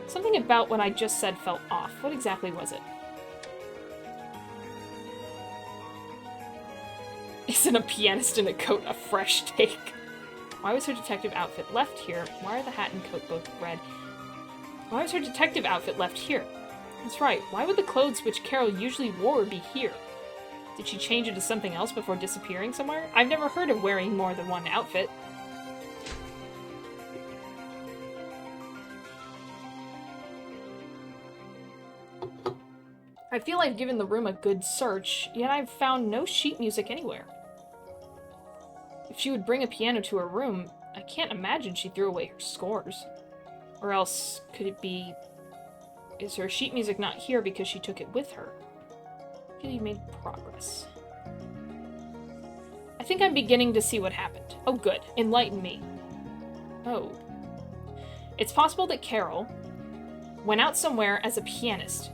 Something about what I just said felt off. What exactly was it? Isn't a pianist in a coat a fresh take? Why was her detective outfit left here? Why are the hat and coat both red? Why was her detective outfit left here? That's right, why would the clothes which Carol usually wore be here? Did she change into something else before disappearing somewhere? I've never heard of wearing more than one outfit. I feel I've given the room a good search, yet I've found no sheet music anywhere. If she would bring a piano to her room, I can't imagine she threw away her scores. Or else, could it be... Is her sheet music not here because she took it with her? I feel you made progress. I think I'm beginning to see what happened. Oh good, enlighten me. Oh. It's possible that Carol went out somewhere as a pianist.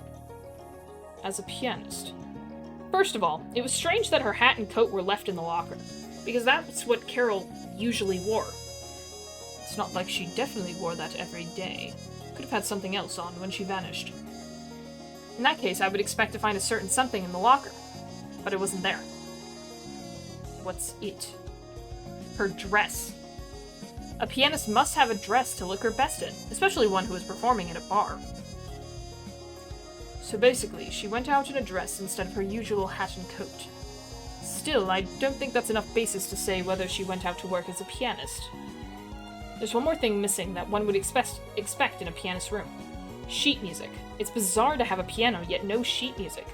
As a pianist. First of all, it was strange that her hat and coat were left in the locker, because that's what Carol usually wore. It's not like she definitely wore that every day. Could have had something else on when she vanished. In that case, I would expect to find a certain something in the locker, but it wasn't there. What's it? Her dress. A pianist must have a dress to look her best in, especially one who is performing at a bar. So basically, she went out in a dress instead of her usual hat and coat. Still, I don't think that's enough basis to say whether she went out to work as a pianist. There's one more thing missing that one would expect in a pianist's room. Sheet music. It's bizarre to have a piano, yet no sheet music.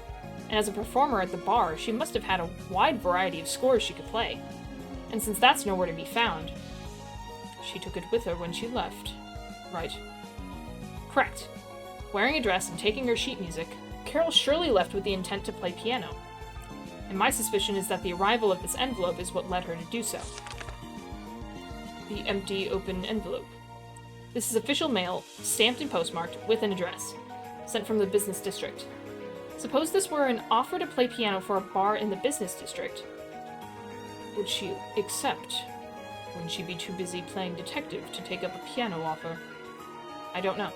And as a performer at the bar, she must have had a wide variety of scores she could play. And since that's nowhere to be found, she took it with her when she left. Right. Correct. Wearing a dress and taking her sheet music, Carol surely left with the intent to play piano. And my suspicion is that the arrival of this envelope is what led her to do so. The empty, open envelope. This is official mail, stamped and postmarked, with an address. Sent from the business district. Suppose this were an offer to play piano for a bar in the business district. Would she accept? Wouldn't she be too busy playing detective to take up a piano offer? I don't know.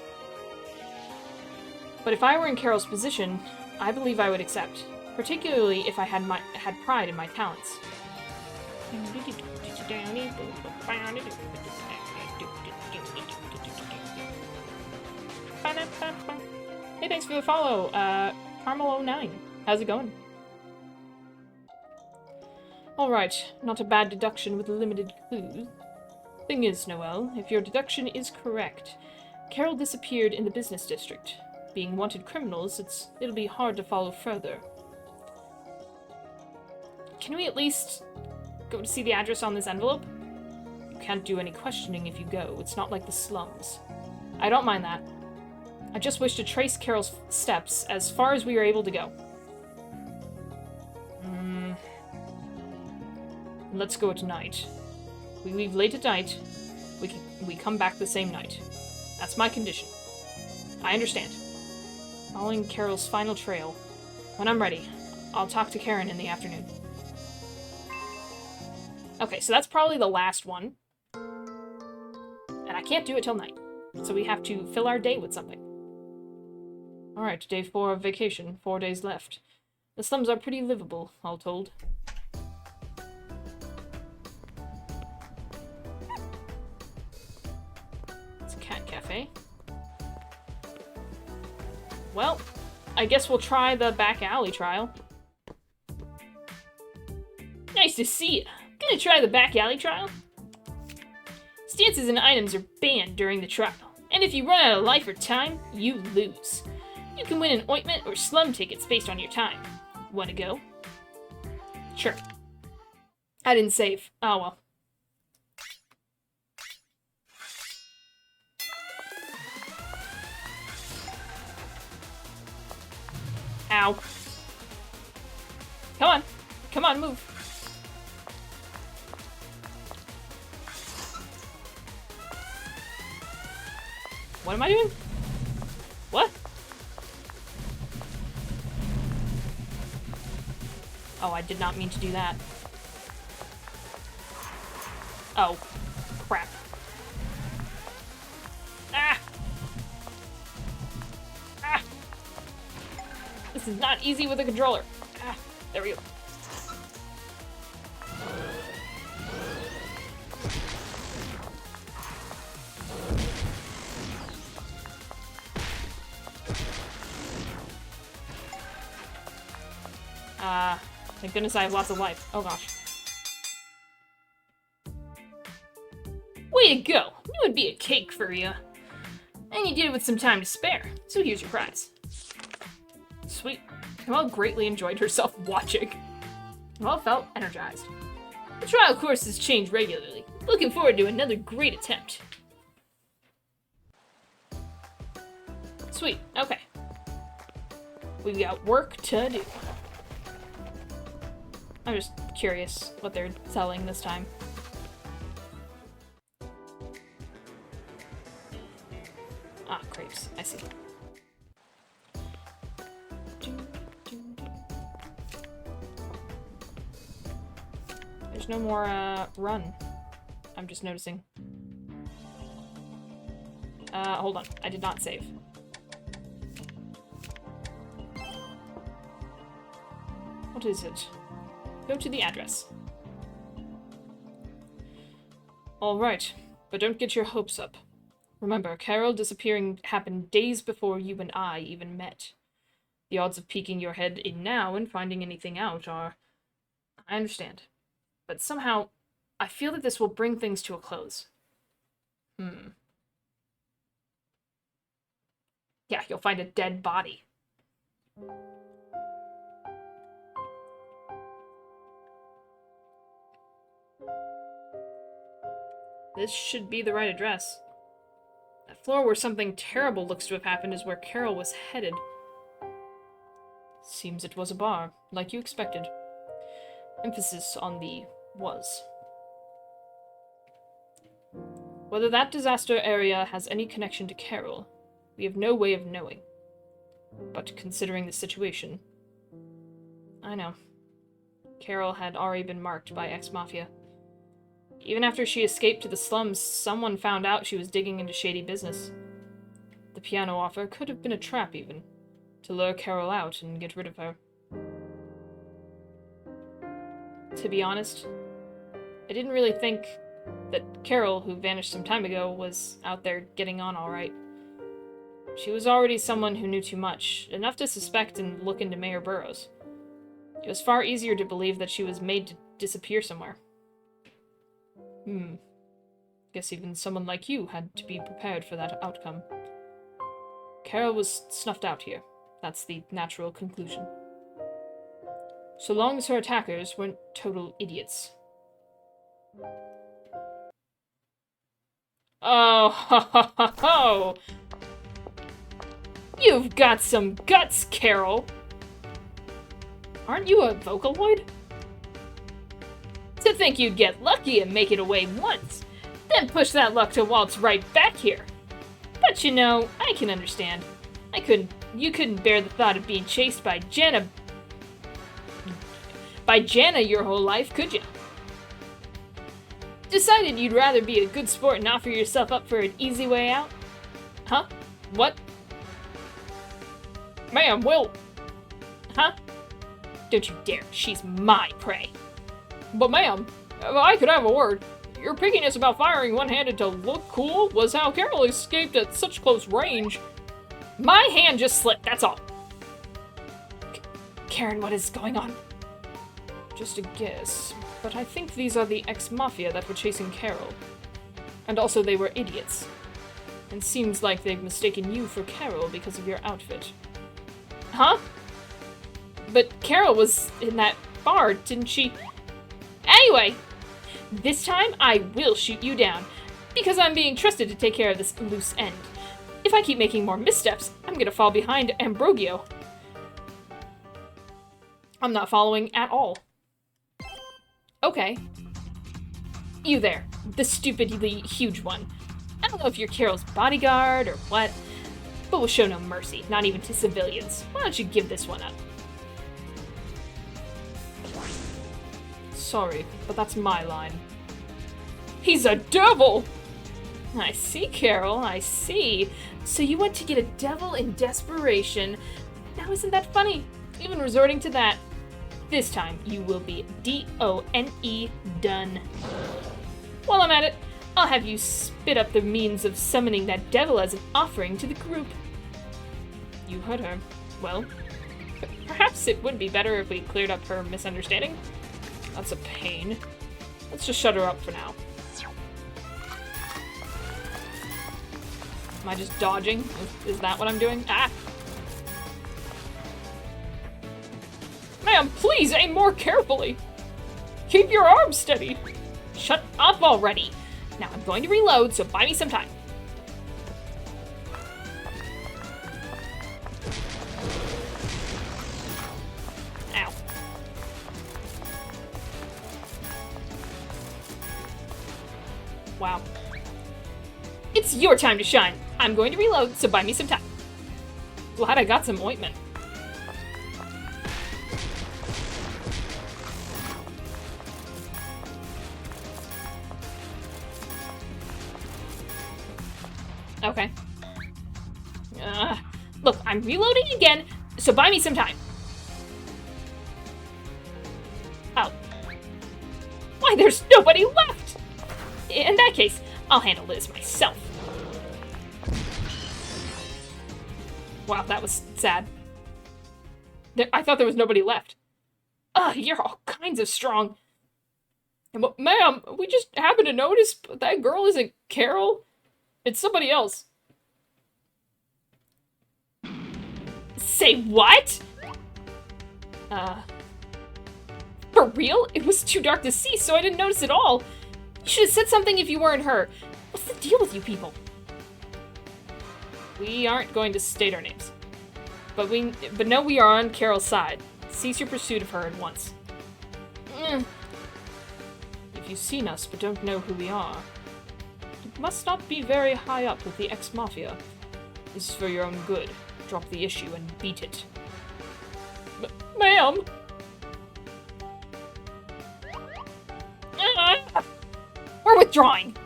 But if I were in Carol's position, I believe I would accept. Particularly if I had pride in my talents. Hey, thanks for the follow, Carmelo9. How's it going? Alright, not a bad deduction with limited clues. Thing is, Noel, if your deduction is correct, Carol disappeared in the business district. Being wanted criminals, it'll be hard to follow further. Can we at least go to see the address on this envelope? You can't do any questioning if you go. It's not like the slums. I don't mind that. I just wish to trace Carol's steps as far as we are able to go. Let's go at night. We leave late at night. We come back the same night. That's my condition. I understand. Following Carol's final trail. When I'm ready, I'll talk to Karen in the afternoon. Okay, so that's probably the last one. And I can't do it till night. So we have to fill our day with something. Alright, day 4 of vacation. 4 days left. The slums are pretty livable, all told. It's a cat cafe. Well, I guess we'll try the back alley trial. Nice to see you. Gonna try the back alley trial? Stances and items are banned during the trial, and if you run out of life or time, you lose. You can win an ointment or slum tickets based on your time. Wanna go? Sure. I didn't save. Oh well. Ow. Come on. Come on, move. What am I doing? What? Oh, I did not mean to do that. Oh. Crap. Ah! Ah! This is not easy with a controller. Ah, there we go. Thank goodness I have lots of life. Oh gosh. Way to go! Knew it'd be a cake for you. And you did it with some time to spare, so here's your prize. Sweet. Noel greatly enjoyed herself watching. Noel felt energized. The trial courses change regularly. Looking forward to another great attempt. Sweet, okay. We've got work to do. I'm just curious what they're selling this time. Ah, grapes. I see. There's no more, run. I'm just noticing. Hold on. I did not save. What is it? Go to the address. Alright, but don't get your hopes up. Remember, Carol disappearing happened days before you and I even met. The odds of peeking your head in now and finding anything out are... I understand. But somehow, I feel that this will bring things to a close. Yeah, you'll find a dead body. This should be the right address. That floor where something terrible looks to have happened is where Carol was headed. Seems it was a bar, like you expected. Emphasis on the was. Whether that disaster area has any connection to Carol, we have no way of knowing. But considering the situation... I know. Carol had already been marked by ex-mafia. Even after she escaped to the slums, someone found out she was digging into shady business. The piano offer could have been a trap, even, to lure Carol out and get rid of her. To be honest, I didn't really think that Carol, who vanished some time ago, was out there getting on all right. She was already someone who knew too much, enough to suspect and look into Mayor Burroughs. It was far easier to believe that she was made to disappear somewhere. Guess even someone like you had to be prepared for that outcome. Carol was snuffed out here. That's the natural conclusion. So long as her attackers weren't total idiots. Oh, ho, ho, ho, ho! You've got some guts, Carol! Aren't you a Vocaloid? To think you'd get lucky and make it away once, then push that luck to waltz right back here. But you know, I can understand. You couldn't bear the thought of being chased by Jana your whole life, could you? Decided you'd rather be a good sport and offer yourself up for an easy way out? Huh? What? Ma'am, Will. Huh? Don't you dare. She's my prey. But ma'am, if I could have a word. Your pickiness about firing one-handed to look cool was how Carol escaped at such close range. My hand just slipped, that's all. Karen, what is going on? Just a guess, but I think these are the ex-mafia that were chasing Carol. And also they were idiots. And seems like they've mistaken you for Carol because of your outfit. Huh? But Carol was in that bar, didn't she? Anyway, this time I will shoot you down, because I'm being trusted to take care of this loose end. If I keep making more missteps, I'm gonna fall behind Ambrogio. I'm not following at all. Okay. You there, the stupidly huge one. I don't know if you're Carol's bodyguard or what, but we'll show no mercy, not even to civilians. Why don't you give this one up? Sorry, but that's my line. He's a devil! I see, Carol, I see. So you went to get a devil in desperation. Now isn't that funny? Even resorting to that. This time, you will be D-O-N-E done. While I'm at it, I'll have you spit up the means of summoning that devil as an offering to the group. You heard her. Well, perhaps it would be better if we cleared up her misunderstanding. That's a pain. Let's just shut her up for now. Am I just dodging? Is that what I'm doing? Ah! Ma'am, please aim more carefully! Keep your arms steady! Shut up already! Now I'm going to reload, so buy me some time. Ow. Wow. It's your time to shine. I'm going to reload, so buy me some time. Glad I got some ointment. Okay. Look, I'm reloading again, so buy me some time. Oh. Why, there's nobody left! In that case, I'll handle this myself. Wow, that was sad. I thought there was nobody left. Ugh, you're all kinds of strong. Ma'am, we just happened to notice that girl isn't Carol. It's somebody else. Say what? For real? It was too dark to see, so I didn't notice at all. You should have said something if you weren't her. What's the deal with you people? We aren't going to state our names. But know we are on Carol's side. Cease your pursuit of her at once. If you've seen us but don't know who we are, it must not be very high up with the ex-mafia. This is for your own good. Drop the issue and beat it. Ma'am! We're withdrawing!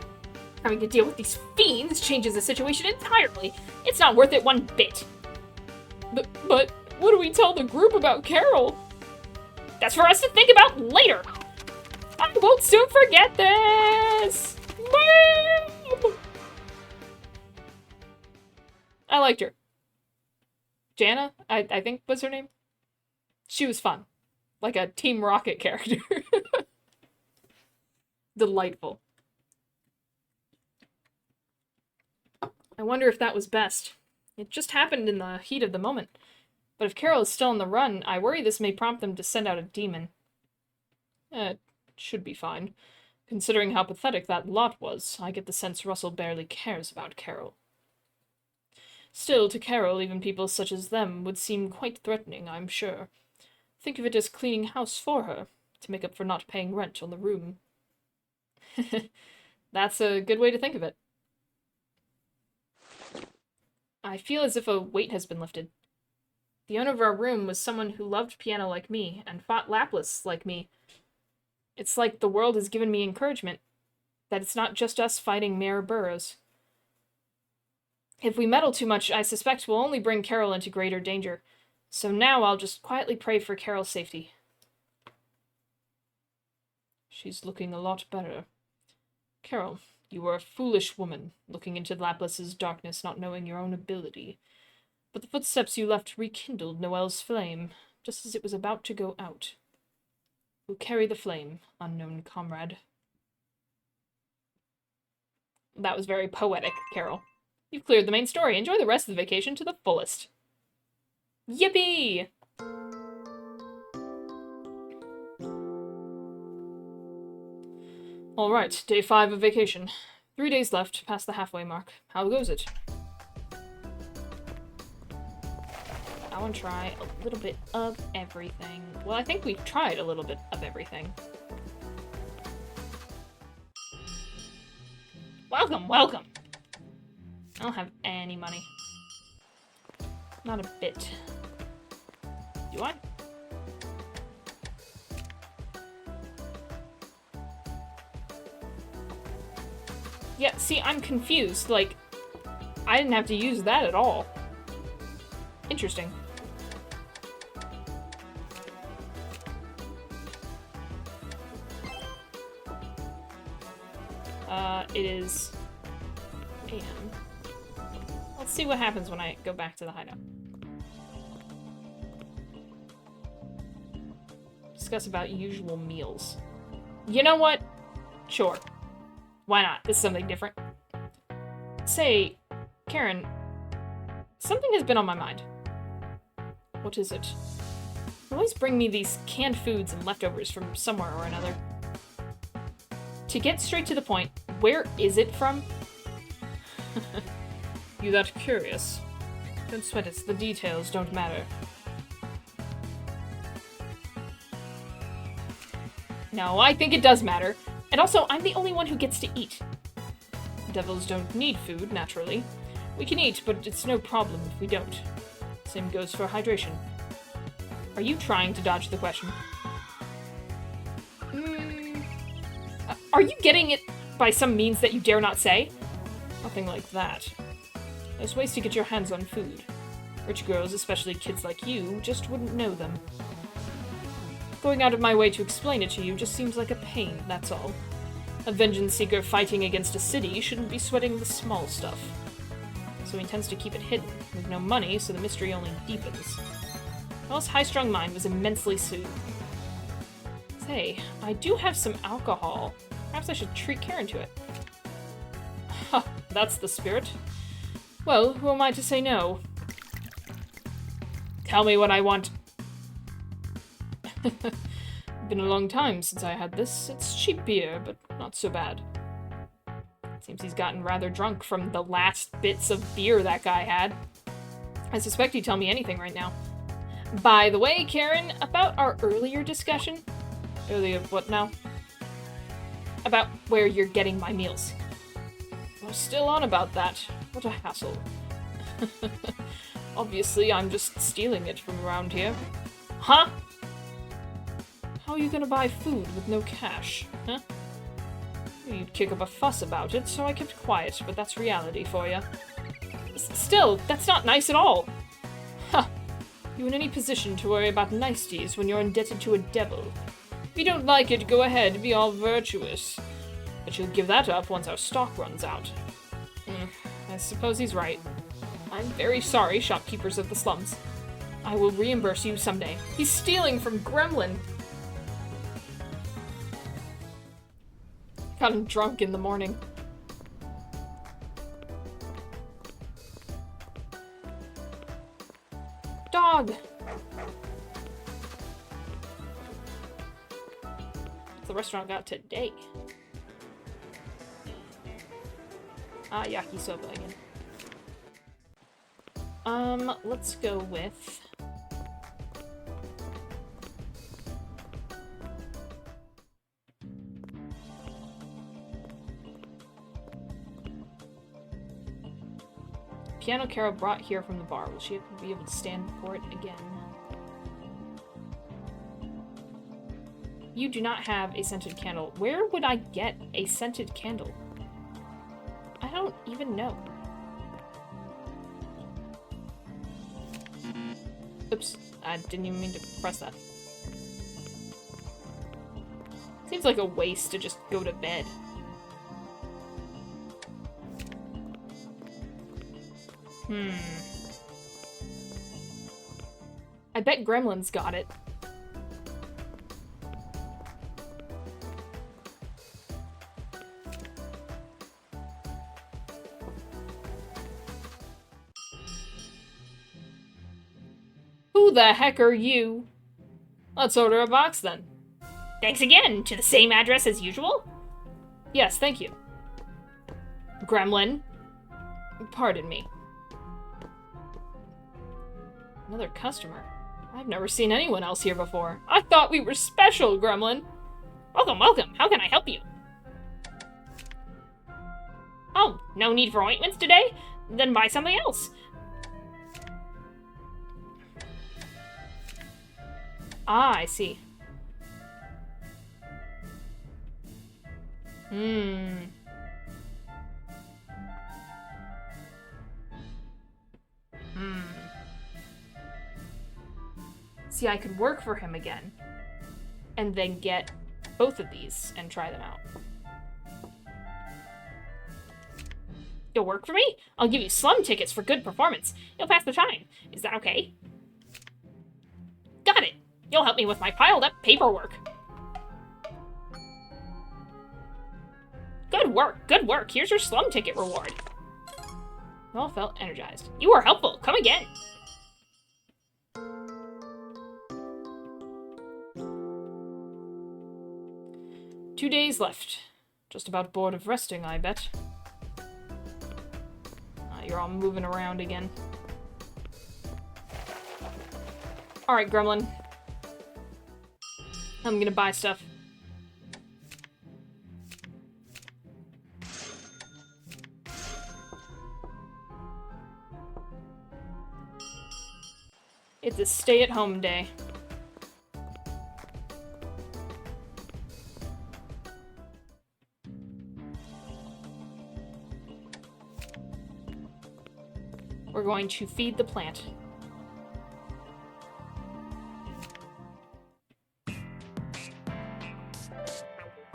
Having to deal with these fiends changes the situation entirely. It's not worth it one bit. But what do we tell the group about Carol? That's for us to think about later. I won't soon forget this. Ma'am! I liked her. Jana, I think was her name. She was fun. Like a Team Rocket character. Delightful. I wonder if that was best. It just happened in the heat of the moment. But if Carol is still on the run, I worry this may prompt them to send out a demon. It should be fine. Considering how pathetic that lot was, I get the sense Russell barely cares about Carol. Still, to Carol, even people such as them would seem quite threatening, I'm sure. Think of it as cleaning house for her, to make up for not paying rent on the room. That's a good way to think of it. I feel as if a weight has been lifted. The owner of our room was someone who loved piano like me, and fought Laplace like me. It's like the world has given me encouragement. that it's not just us fighting Mayor Burrows. If we meddle too much, I suspect we'll only bring Carol into greater danger. So now I'll just quietly pray for Carol's safety. She's looking a lot better. Carol, you were a foolish woman, looking into Laplace's darkness, not knowing your own ability. But the footsteps you left rekindled Noel's flame, just as it was about to go out. Who carry the flame, unknown comrade? That was very poetic, Carol. You've cleared the main story. Enjoy the rest of the vacation to the fullest. Yippee! Alright, day 5 of vacation. 3 days left, past the halfway mark. How goes it? I want to try a little bit of everything. Well, I think we've tried a little bit of everything. Welcome, welcome! I don't have any money. Not a bit. Do I? Yeah, see, I'm confused. Like, I didn't have to use that at all. Interesting. It is AM. Let's see what happens when I go back to the hideout. Discuss about usual meals. You know what? Sure. Why not? This is something different. Say, Karen, something has been on my mind. What is it? You always bring me these canned foods and leftovers from somewhere or another. To get straight to the point, where is it from? You that curious? Don't sweat it, the details don't matter. No, I think it does matter. And also, I'm the only one who gets to eat. Devils don't need food, naturally. We can eat, but it's no problem if we don't. Same goes for hydration. Are you trying to dodge the question? Are you getting it by some means that you dare not say? Nothing like that. There's ways to get your hands on food. Rich girls, especially kids like you, just wouldn't know them. Going out of my way to explain it to you just seems like a pain, that's all. A vengeance seeker fighting against a city shouldn't be sweating the small stuff. So he intends to keep it hidden, with no money, so the mystery only deepens. Noel's high-strung mind was immensely soothed. Say, I do have some alcohol. Perhaps I should treat Karen to it. Ha, that's the spirit. Well, who am I to say no? Tell me what I want. Been a long time since I had this. It's cheap beer, but not so bad. Seems he's gotten rather drunk from the last bits of beer that guy had. I suspect he'd tell me anything right now. By the way, Karen, about our earlier discussion... Earlier what now? About where you're getting my meals. We're still on about that. What a hassle. Obviously, I'm just stealing it from around here. Huh? How are you gonna buy food with no cash, huh? You'd kick up a fuss about it, so I kept quiet, but that's reality for you. Still, that's not nice at all. Huh. You in any position to worry about niceties when you're indebted to a devil? If you don't like it, go ahead, be all virtuous. But you'll give that up once our stock runs out. I suppose he's right. I'm very sorry, shopkeepers of the slums. I will reimburse you someday. He's stealing from Gremlin. Got him drunk in the morning. Dog! What's the restaurant got today? Ah, yakisoba again. Let's go with... Piano Carol brought here from the bar. Will she be able to stand before it again? You do not have a scented candle. Where would I get a scented candle? I don't even know. Oops, I didn't even mean to press that. Seems like a waste to just go to bed. I bet Gremlin's got it. Who the heck are you? Let's order a box then. Thanks again. To the same address as usual? Yes, thank you. Gremlin. Pardon me. Another customer. I've never seen anyone else here before. I thought we were special, Gremlin. Welcome, welcome. How can I help you? Oh, no need for ointments today? Then buy something else. Ah, I see. See, I could work for him again. And then get both of these and try them out. You'll work for me? I'll give you slum tickets for good performance. You'll pass the time. Is that okay? Got it. You'll help me with my piled up paperwork. Good work, good work. Here's your slum ticket reward. Noel felt energized. You are helpful. Come again. Two days left. Just about bored of resting, I bet. You're all moving around again. Alright, Gremlin. I'm gonna buy stuff. It's a stay-at-home day. We're going to feed the plant.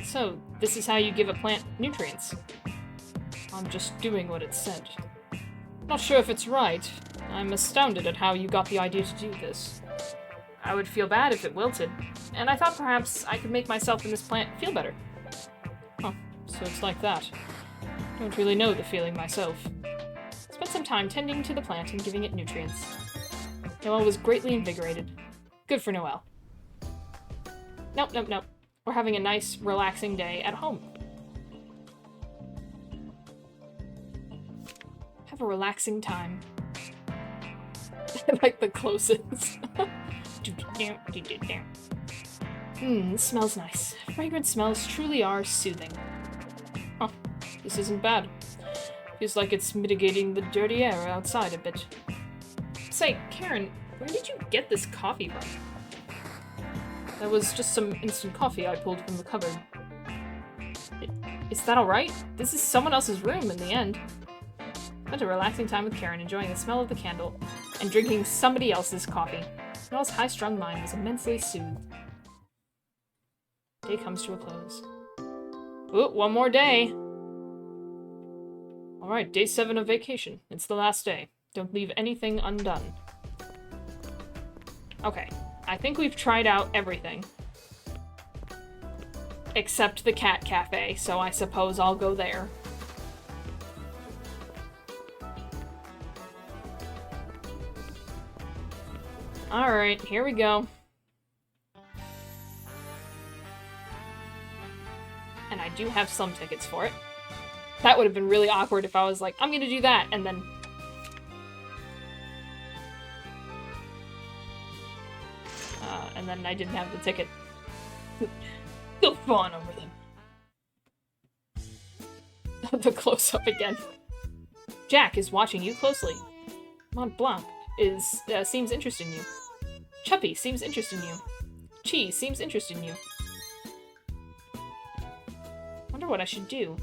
So, this is how you give a plant nutrients. I'm just doing what it said. Not sure if it's right. I'm astounded at how you got the idea to do this. I would feel bad if it wilted, and I thought perhaps I could make myself and this plant feel better. Oh, so it's like that. Don't really know the feeling myself. Spent some time tending to the plant and giving it nutrients. Noel was greatly invigorated. Good for Noel. Nope, nope, nope. We're having a nice, relaxing day at home. Have a relaxing time. I like the close-ins. This smells nice. Fragrant smells truly are soothing. Oh, this isn't bad. Feels like it's mitigating the dirty air outside a bit. Say, Karen, where did you get this coffee from? That was just some instant coffee I pulled from the cupboard. Is that alright? This is someone else's room in the end. Spent a relaxing time with Karen, enjoying the smell of the candle and drinking somebody else's coffee. Noel's high-strung mind was immensely soothed. Day comes to a close. Ooh, one more day! Alright, day 7 of vacation. It's the last day. Don't leave anything undone. Okay, I think we've tried out everything. Except the cat cafe, so I suppose I'll go there. Alright, here we go. And I do have some tickets for it. That would have been really awkward if I was like, I'm gonna do that, and then... and then I didn't have the ticket. Go fawn over them. The close-up again. Jack is watching you closely. Mont Blanc seems interested in you. Chuppy seems interested in you. Cheese seems interested in you. wonder what I should do.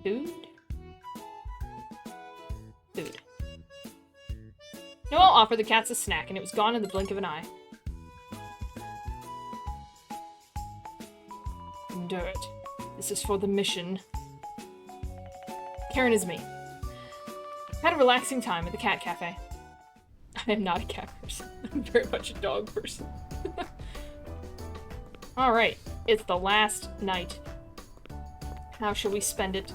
Food? Food. Noel offered the cats a snack, and it was gone in the blink of an eye. Endure it. This is for the mission. Karen is me. Had a relaxing time at the cat cafe. I am not a cat person. I'm very much a dog person. Alright, it's the last night. How shall we spend it?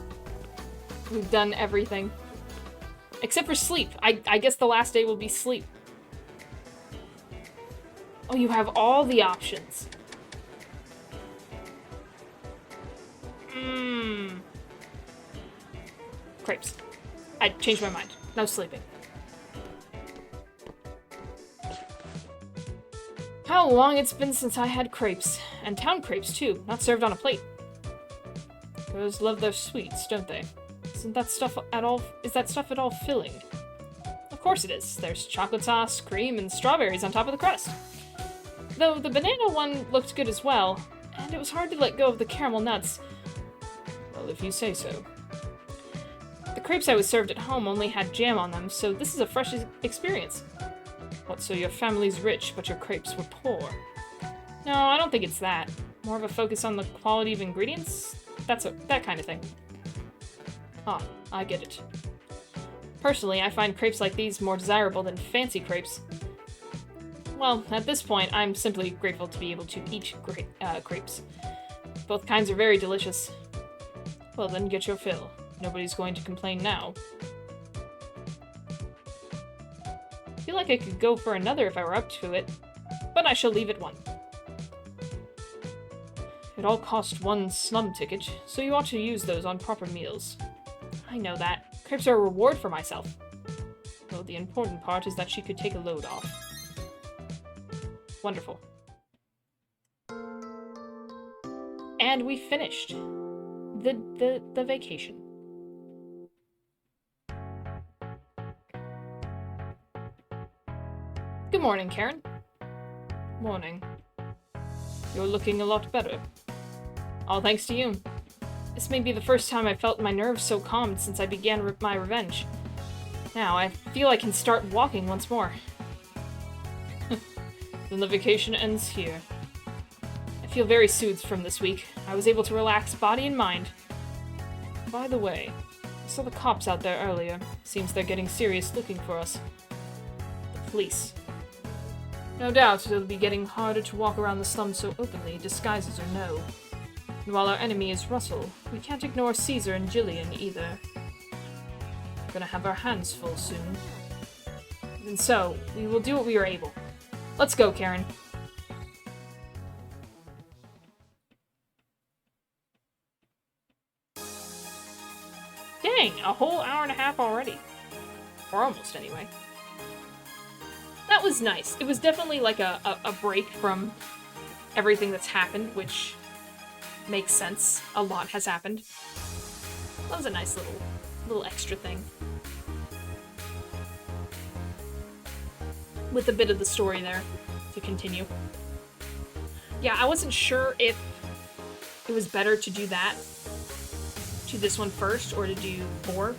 We've done everything. Except for sleep. I guess the last day will be sleep. Oh, you have all the options. Crepes. I changed my mind. No sleeping. How long it's been since I had crepes. And town crepes, too. Not served on a plate. Girls love their sweets, don't they? Is that stuff at all filling? Of course it is. There's chocolate sauce, cream, and strawberries on top of the crust. Though the banana one looked good as well, and it was hard to let go of the caramel nuts. Well, if you say so. The crepes I was served at home only had jam on them, so this is a fresh experience. What, so your family's rich, but your crepes were poor? No, I don't think it's that. More of a focus on the quality of ingredients? That kind of thing. Ah, I get it. Personally, I find crepes like these more desirable than fancy crepes. Well, at this point, I'm simply grateful to be able to eat crepes. Both kinds are very delicious. Well then, get your fill. Nobody's going to complain now. I feel like I could go for another if I were up to it, but I shall leave at one. It all cost one slum ticket, so you ought to use those on proper meals. I know that. Crepes are a reward for myself. Though the important part is that she could take a load off. Wonderful. And we finished the vacation. Good morning, Karen. Morning. You're looking a lot better. All thanks to you. This may be the first time I've felt my nerves so calmed since I began my revenge. Now, I feel I can start walking once more. Then the vacation ends here. I feel very soothed from this week. I was able to relax body and mind. By the way, I saw the cops out there earlier. Seems they're getting serious looking for us. The police. No doubt it'll be getting harder to walk around the slums so openly, disguises or no. And while our enemy is Russell, we can't ignore Caesar and Jillian either. We're gonna have our hands full soon. And so, we will do what we are able. Let's go, Karen. Dang, a whole hour and a half already. Or almost, anyway. That was nice. It was definitely like a break from everything that's happened, which makes sense. A lot has happened. That was a nice little extra thing. With a bit of the story there to continue. Yeah, I wasn't sure if it was better to do that to this one first or to do 4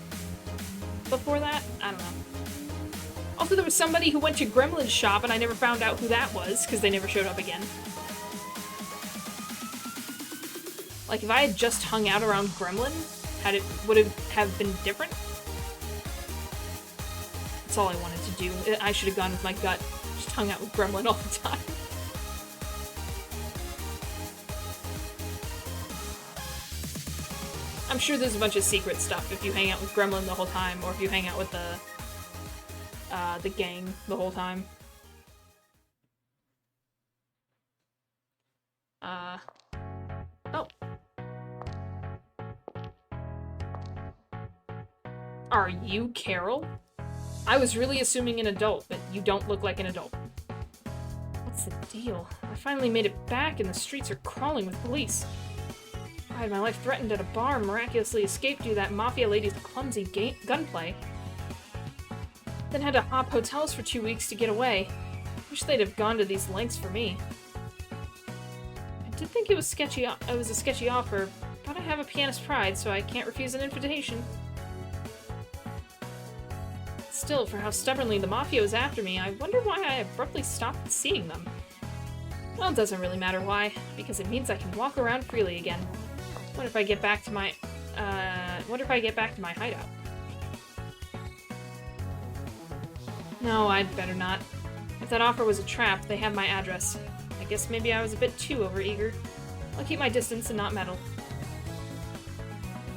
before that. I don't know. Also, there was somebody who went to Gremlin's shop and I never found out who that was because they never showed up again. Like, if I had just hung out around Gremlin, would it have been different? That's all I wanted to do. I should have gone with my gut. Just hung out with Gremlin all the time. I'm sure there's a bunch of secret stuff if you hang out with Gremlin the whole time, or if you hang out with the gang the whole time. Oh. Are you Carol? I was really assuming an adult, but you don't look like an adult. What's the deal? I finally made it back and the streets are crawling with police. I had my life threatened at a bar and miraculously escaped due to that mafia lady's clumsy gunplay. Then had to hop hotels for 2 weeks to get away. Wish they'd have gone to these lengths for me. I did think it was sketchy. It was a sketchy offer, but I have a pianist pride, so I can't refuse an invitation. Still, for how stubbornly the Mafia was after me, I wonder why I abruptly stopped seeing them. Well, it doesn't really matter why, because it means I can walk around freely again. What if I get back to my hideout? No, I'd better not. If that offer was a trap, they have my address. I guess maybe I was a bit too overeager. I'll keep my distance and not meddle.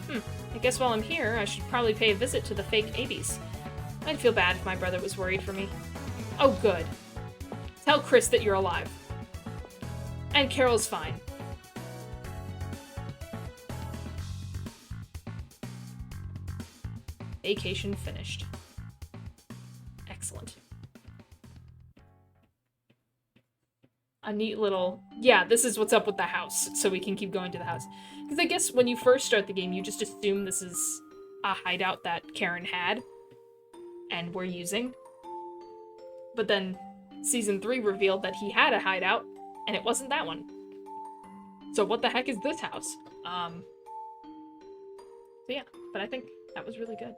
I guess while I'm here, I should probably pay a visit to the fake Abies. I'd feel bad if my brother was worried for me. Oh, good. Tell Chris that you're alive. And Carol's fine. Vacation finished. Excellent. A neat little... Yeah, this is what's up with the house, so we can keep going to the house. Because I guess when you first start the game, you just assume this is a hideout that Karen had and we're using. But then Season 3 revealed that he had a hideout, and it wasn't that one. So what the heck is this house? So yeah, but I think that was really good.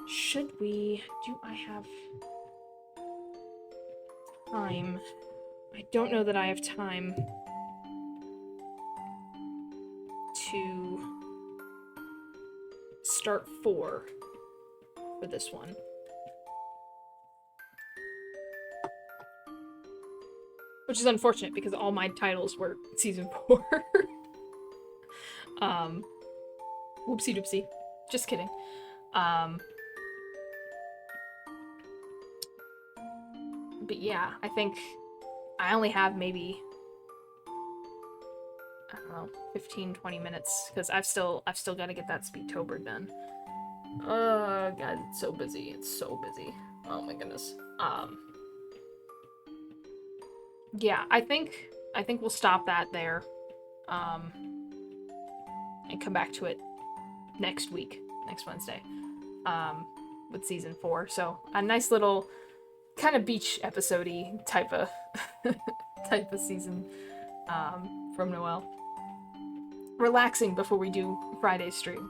Should we... Do I have time? I don't know that I have time to start 4 for this one. Which is unfortunate because all my titles were Season 4. Whoopsie doopsie. Just kidding. But yeah, I think I only have maybe, I don't know, 15-20 minutes because I've still got to get that Speedtober done. Oh god, it's so busy. It's so busy. Oh my goodness. Yeah, I think we'll stop that there. And come back to it next week, next Wednesday. With Season 4. So a nice little kind of beach episode-y type of season from Noel. Relaxing before we do Friday's stream.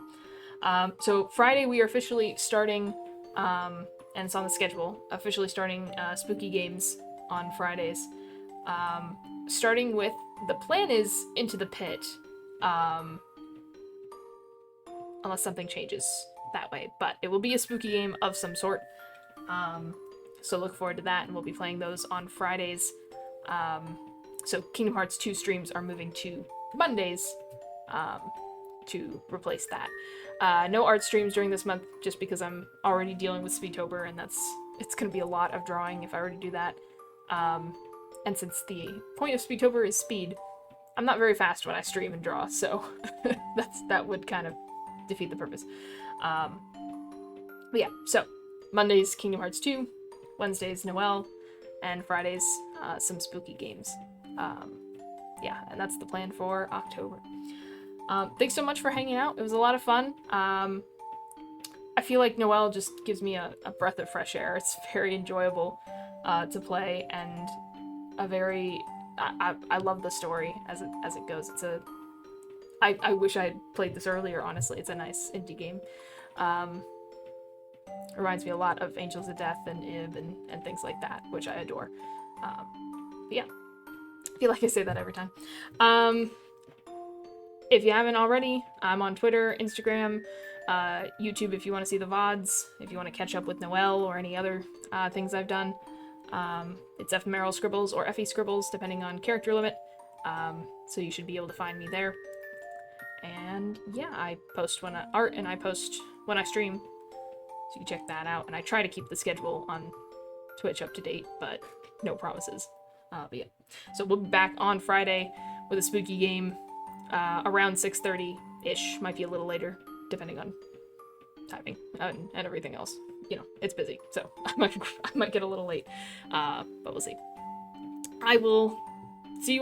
So Friday we are officially starting, and it's on the schedule, officially starting spooky games on Fridays. Starting with, the plan is Into the Pit, unless something changes that way, but it will be a spooky game of some sort. So look forward to that, and we'll be playing those on Fridays. So Kingdom Hearts 2 streams are moving to Mondays to replace that. No art streams during this month, just because I'm already dealing with Speedtober, and it's going to be a lot of drawing if I were to do that. And since the point of Speedtober is speed, I'm not very fast when I stream and draw, so that would kind of defeat the purpose. But yeah, so Mondays Kingdom Hearts 2, Wednesdays Noel, and Fridays some spooky games. Yeah, and that's the plan for October. Thanks so much for hanging out. It was a lot of fun. I feel like Noel just gives me a breath of fresh air. It's very enjoyable to play, and a very... I love the story as it goes. I wish I had played this earlier, honestly. It's a nice indie game. Reminds me a lot of Angels of Death and Ib and things like that, which I adore. But yeah, I feel like I say that every time. If you haven't already, I'm on Twitter, Instagram, YouTube if you want to see the VODs, if you want to catch up with Noel or any other things I've done. It's Ephemeral Scribbles or Effie Scribbles, depending on character limit. So you should be able to find me there. And yeah, I post when I post when I stream. So you can check that out. And I try to keep the schedule on Twitch up to date, but no promises. But yeah. So we'll be back on Friday with a spooky game around 6:30-ish. Might be a little later, depending on timing and everything else. You know, it's busy, so I might get a little late. But we'll see. I will see you all